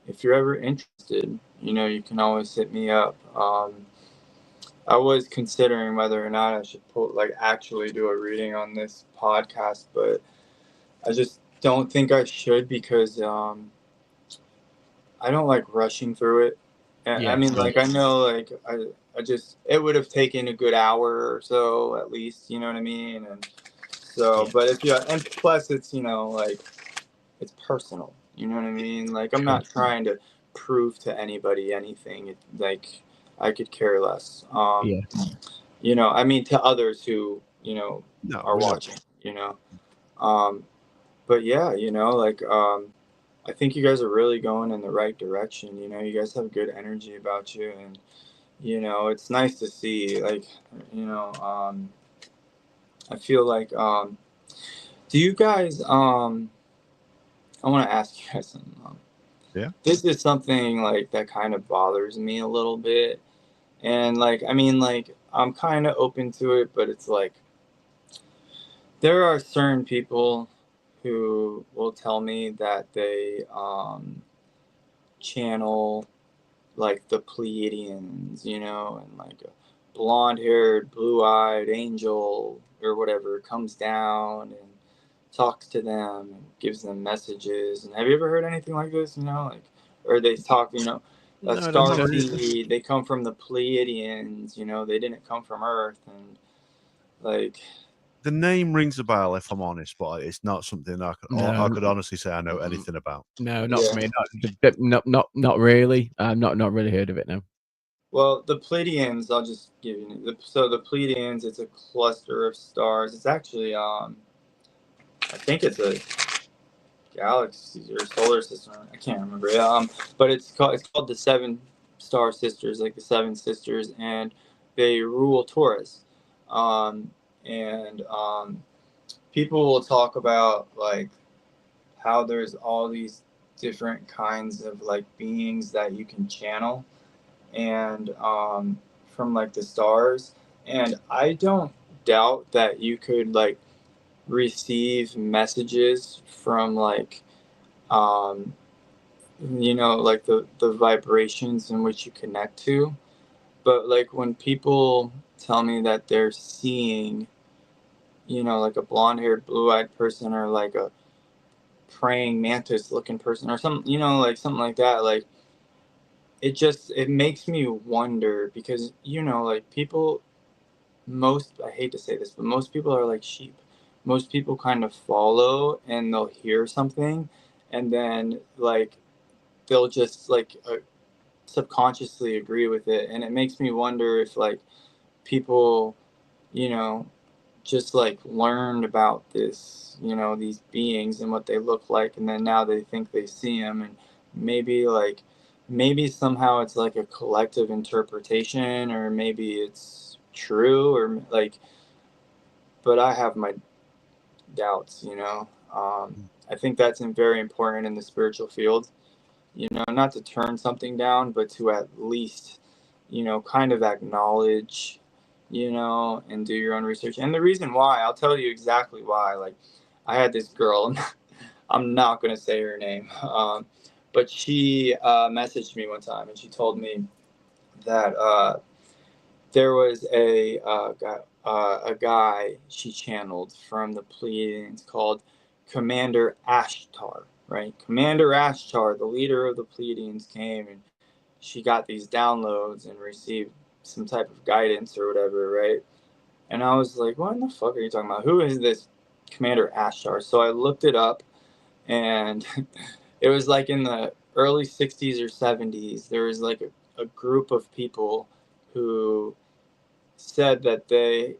if you're ever interested, you can always hit me up. I was considering whether or not I should actually do a reading on this podcast, but I just don't think I should because I don't like rushing through it. And, Yeah, I mean, yeah. like I know, like I just it would have taken a good hour or so at least. You know what I mean? And so, but and plus it's like it's personal. You know what I mean? Like I'm not trying to prove to anybody anything. Like I could care less. Yeah. I mean to others who are we watching. But yeah, I think you guys are really going in the right direction. You guys have good energy about you, and it's nice to see. Like, I feel like, do you guys? I want to ask you guys something. Yeah. This is something like that kind of bothers me a little bit, and I'm kind of open to it, but it's like there are certain people who will tell me that they channel like the Pleiadians, and like a blonde-haired, blue-eyed angel or whatever comes down and talks to them and gives them messages. And have you ever heard anything like this? Or they talk, No, star no. seed, they come from the Pleiadians, they didn't come from Earth, and like The name rings a bell, if I'm honest, but it's not something I could honestly say I know anything about. No, not for me. Not really. Not really heard of it. No. Well, the Pleiadians, I'll just give you the Pleiadians. It's a cluster of stars. It's actually I think it's a galaxy or solar system. I can't remember. But it's called the Seven Star Sisters, like the Seven Sisters, and they rule Taurus. And people will talk about like how there's all these different kinds of like beings that you can channel, and from like the stars. And I don't doubt that you could like receive messages from like like the vibrations in which you connect to. But like when people tell me that they're seeing like a blonde-haired, blue-eyed person, or like a praying mantis-looking person, or something, like something like that, like it makes me wonder, because like people, I hate to say this, but most people are like sheep. Most people kind of follow, and they'll hear something, and then like they'll just like subconsciously agree with it. And it makes me wonder if like people just like learned about this, these beings and what they look like, and then now they think they see them, and maybe somehow it's like a collective interpretation, or maybe it's true, or like, but I have my doubts, I think that's very important in the spiritual field, not to turn something down, but to at least, kind of acknowledge, and do your own research. And the reason why, I'll tell you exactly why. Like, I had this girl, I'm not going to say her name, but she messaged me one time and she told me that there was a guy she channeled from the Pleiadians called Commander Ashtar, right? Commander Ashtar, the leader of the Pleiadians, came and she got these downloads and received some type of guidance or whatever, right? And I was like, what in the fuck are you talking about? Who is this Commander Ashtar? So I looked it up, and it was like in the early 60s or 70s. There was like a group of people who said that they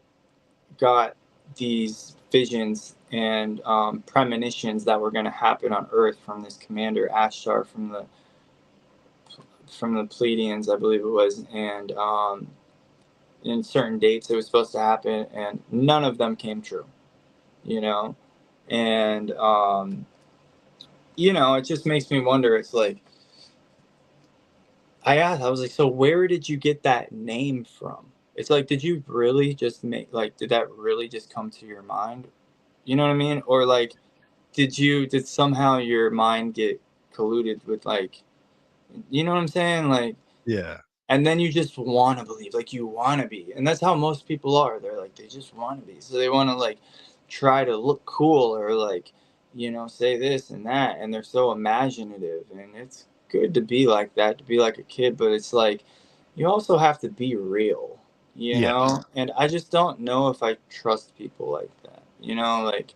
got these visions and premonitions that were going to happen on Earth from this Commander Ashtar from the Pleiadians, I believe it was, and in certain dates it was supposed to happen, and none of them came true, and it just makes me wonder. It's like, I was like, so where did you get that name from? It's like, did you really just did that really just come to your mind? You know what I mean? Or like, did somehow your mind get colluded with, like, you know what I'm saying? Like, Yeah. And then you just want to believe, like, you want to be. And that's how most people are. They're like, they just want to be. So they want to, like, try to look cool or, like, say this and that. And they're so imaginative. And it's good to be like that, to be like a kid. But it's like, you also have to be real, know? And I just don't know if I trust people like that, Like,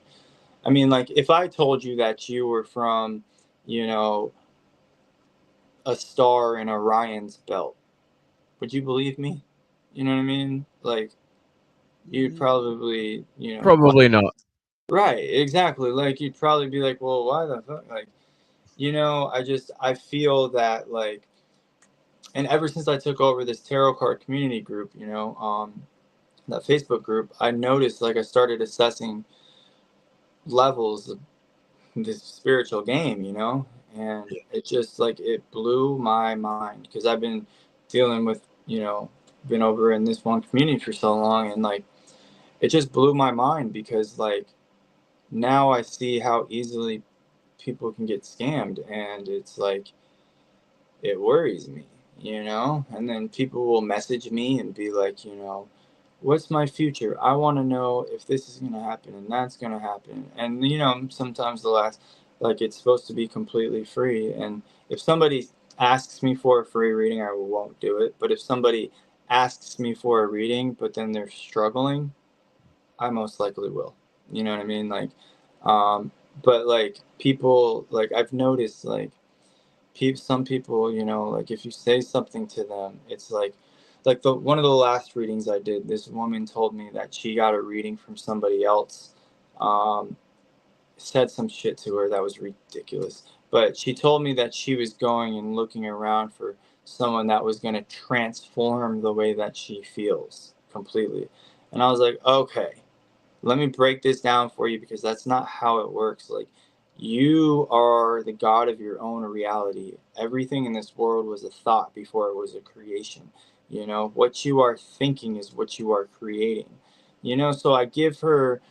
I mean, like, if I told you that you were from, a star in Orion's belt, would you believe me? You know what I mean? Like, you'd probably, Probably not. right, exactly. Like, you'd probably be like, well, why the fuck? Like, I feel that, like, and ever since I took over this tarot card community group, that Facebook group, I noticed, like, I started assessing levels of this spiritual game, and it just, like, it blew my mind, because I've been dealing with, been over in this one community for so long, and, like, it just blew my mind, because, like, now I see how easily people can get scammed, and it's like, it worries me, and then people will message me and be like, what's my future? I want to know if this is going to happen and that's going to happen. And, sometimes they'll ask, like, it's supposed to be completely free. And if somebody asks me for a free reading, I won't do it. But if somebody asks me for a reading, but then they're struggling, I most likely will. You know what I mean? Like, but, like, people, like, I've noticed, like, some people, like, if you say something to them, it's like one of the last readings I did, this woman told me that she got a reading from somebody else, said some shit to her that was ridiculous, but she told me that she was going and looking around for someone that was going to transform the way that she feels completely. And I was like, okay, let me break this down for you, because that's not how it works. Like, you are the god of your own reality. Everything in this world was a thought before it was a creation. What you are thinking is what you are creating. So I give her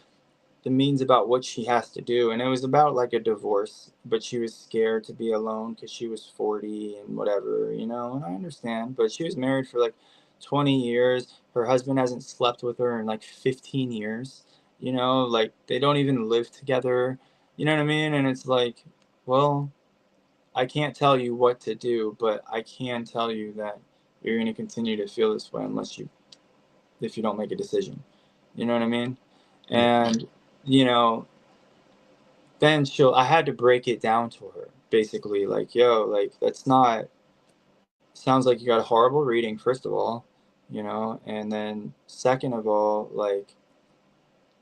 the means about what she has to do. And it was about, like, a divorce, but she was scared to be alone because she was 40 and whatever, and I understand. But she was married for, like, 20 years. Her husband hasn't slept with her in, like, 15 years. Like, they don't even live together. You know what I mean? And it's like, well, I can't tell you what to do, but I can tell you that you're going to continue to feel this way if you don't make a decision. You know what I mean? And, then I had to break it down to her, basically, like, yo, like, that's not, sounds like you got a horrible reading, first of all, and then second of all, like,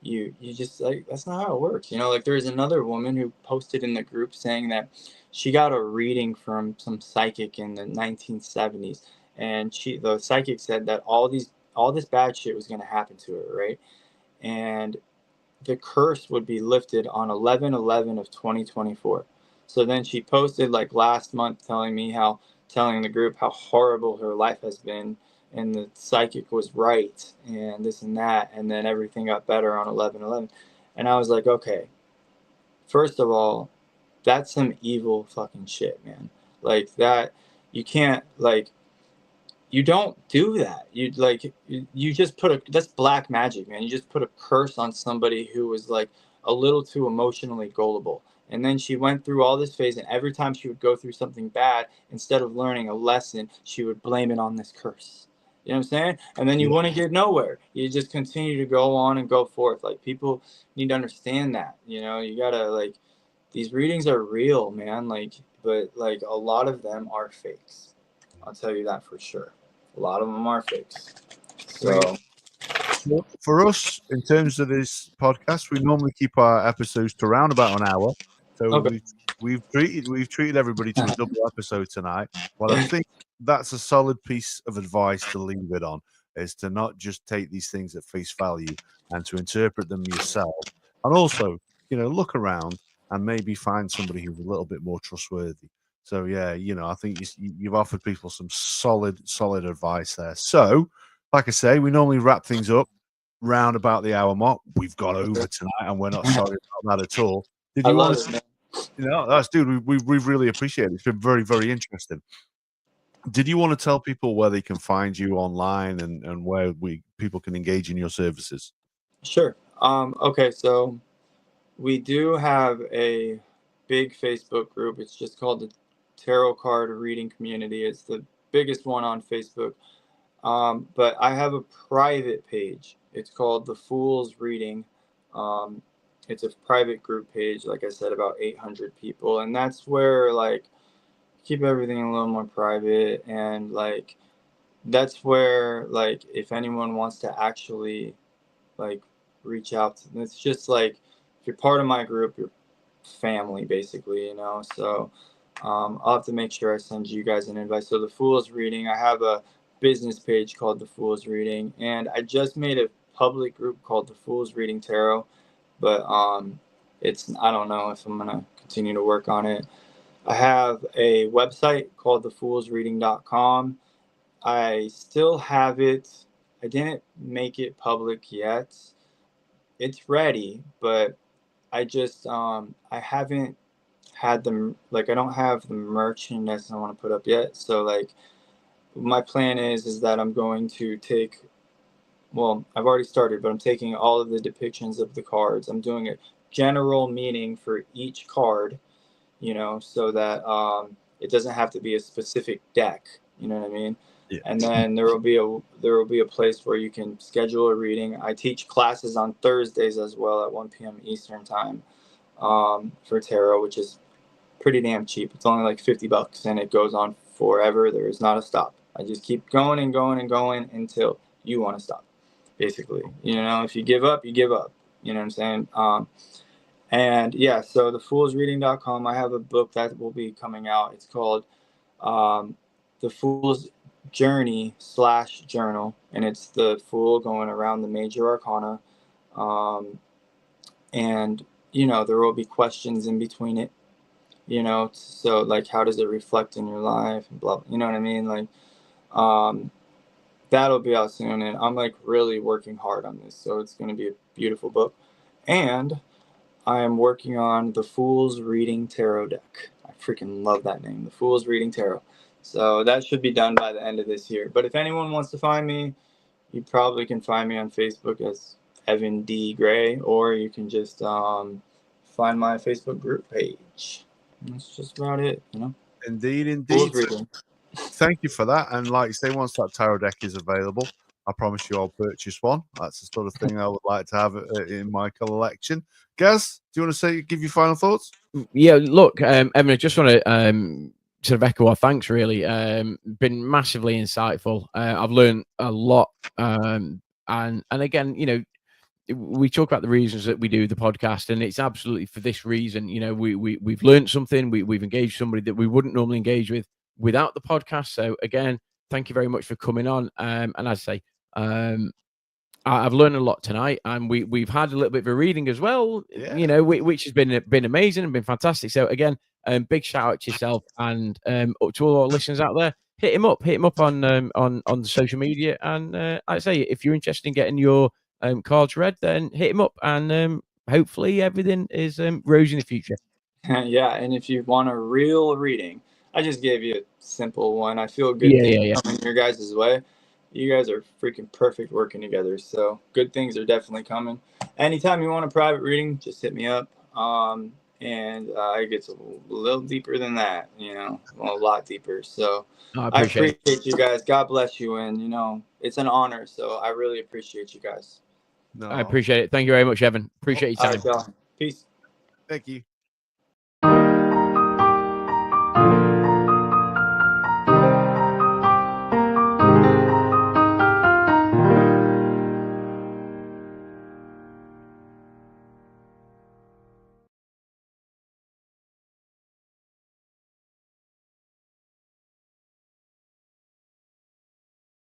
you just, like, that's not how it works. Like, there's another woman who posted in the group saying that she got a reading from some psychic in the 1970s, and the psychic said that all this bad shit was going to happen to her, right? And the curse would be lifted on 11/11 of 2024. So then she posted like last month telling the group how horrible her life has been, and the psychic was right and this and that, and then everything got better on 11/11. And I was like, okay, first of all, that's some evil fucking shit, man. Like that, you can't, like, you don't do that. You just that's black magic, man. You just put a curse on somebody who was like a little too emotionally gullible. And then she went through all this phase, and every time she would go through something bad, instead of learning a lesson, she would blame it on this curse. You know what I'm saying? And then you wouldn't get nowhere. You just continue to go on and go forth. Like, people need to understand that. You know, you gotta, like, these readings are real, man. Like, but like a lot of them are fakes. I'll tell you that for sure. A lot of them are fakes. So for us, in terms of this podcast, we normally keep our episodes to around about an hour. So okay. we've treated everybody to a double episode tonight. Well, I think that's a solid piece of advice to leave it on, is to not just take these things at face value and to interpret them yourself. And also, you know, look around and maybe find somebody who's a little bit more trustworthy. So yeah, you know, I think you've offered people some solid advice there. So, like I say, we normally wrap things up round about the hour mark. We've got over tonight, and we're not sorry about that at all. Did you want to? You know, that's dude. We really appreciate it. It's been very, very interesting. Did you want to tell people where they can find you online and where people can engage in your services? Sure. Okay, so we do have a big Facebook group. It's just called the Tarot Card Reading Community. It's the biggest one on Facebook. But I have a private page. It's called The Fool's Reading. It's a private group page, like I said, about 800 people. And that's where, like, keep everything a little more private. And, like, that's where, like, if anyone wants to actually, like, reach out to them, it's just, like, if you're part of my group, you're family, basically, you know? So I'll have to make sure I send you guys an invite. So The Fool's Reading, I have a business page called The Fool's Reading, and I just made a public group called The Fool's Reading Tarot, but I don't know if I'm gonna continue to work on it. I have a website called thefoolsreading.com. I still have it. I didn't make it public yet. It's ready, but I just I haven't had them, like, I don't have the merchandise I want to put up yet. So, like, my plan is that I'm going to take, well, I've already started, but I'm taking all of the depictions of the cards. I'm doing a general meaning for each card, you know, so that it doesn't have to be a specific deck. You know what I mean? Yeah. And then there will be a place where you can schedule a reading. I teach classes on Thursdays as well at 1 p.m. Eastern time for tarot, which is pretty damn cheap. It's only like $50, and it goes on forever. There is not a stop. I just keep going and going and going until you want to stop, basically. You know, if you give up, you give up. You know what I'm saying? And yeah, so thefoolsreading.com, I have a book that will be coming out. It's called The Fool's Journey / Journal, and it's the Fool going around the major arcana. And, you know, there will be questions in between it, you know, so, like, how does it reflect in your life and blah, you know what I mean? Like, that'll be out soon, and I'm, like, really working hard on this, so it's going to be a beautiful book. And I am working on the Fool's Reading Tarot deck. I freaking love that name, the Fool's Reading Tarot. So that should be done by the end of this year. But if anyone wants to find me, you probably can find me on Facebook as Evan D. Gray, or you can just find my Facebook group page. And that's just about it, you know? Indeed. Fool's Reading. Thank you for that. And like you say, once that tarot deck is available, I promise you I'll purchase one. That's the sort of thing I would like to have in my collection. Gaz, do you want to give your final thoughts? Yeah, look, Evan, I just want to sort of echo our thanks, really. Been massively insightful. I've learned a lot. And again, you know, we talk about the reasons that we do the podcast, and it's absolutely for this reason. You know, we've learned something. We've engaged somebody that we wouldn't normally engage with without the podcast. So again, thank you very much for coming on. And as I say, I've learned a lot tonight, and we've had a little bit of a reading as well. Yeah. You know, which has been amazing and been fantastic. So again, big shout out to yourself and to all our listeners out there. Hit him up on the social media, and like I say, if you're interested in getting your cards read, then hit him up, and hopefully everything is rosy in the future. Yeah, and if you want a real reading, I just gave you a simple one. I feel good things coming your guys' way. You guys are freaking perfect working together, so good things are definitely coming. Anytime you want a private reading, just hit me up. And it gets a little deeper than that, you know, a lot deeper. So I appreciate you guys. God bless you, and you know, it's an honor. So I really appreciate you guys. I appreciate it. Thank you very much, Evan. Appreciate your time. All right, y'all. Peace. Thank you.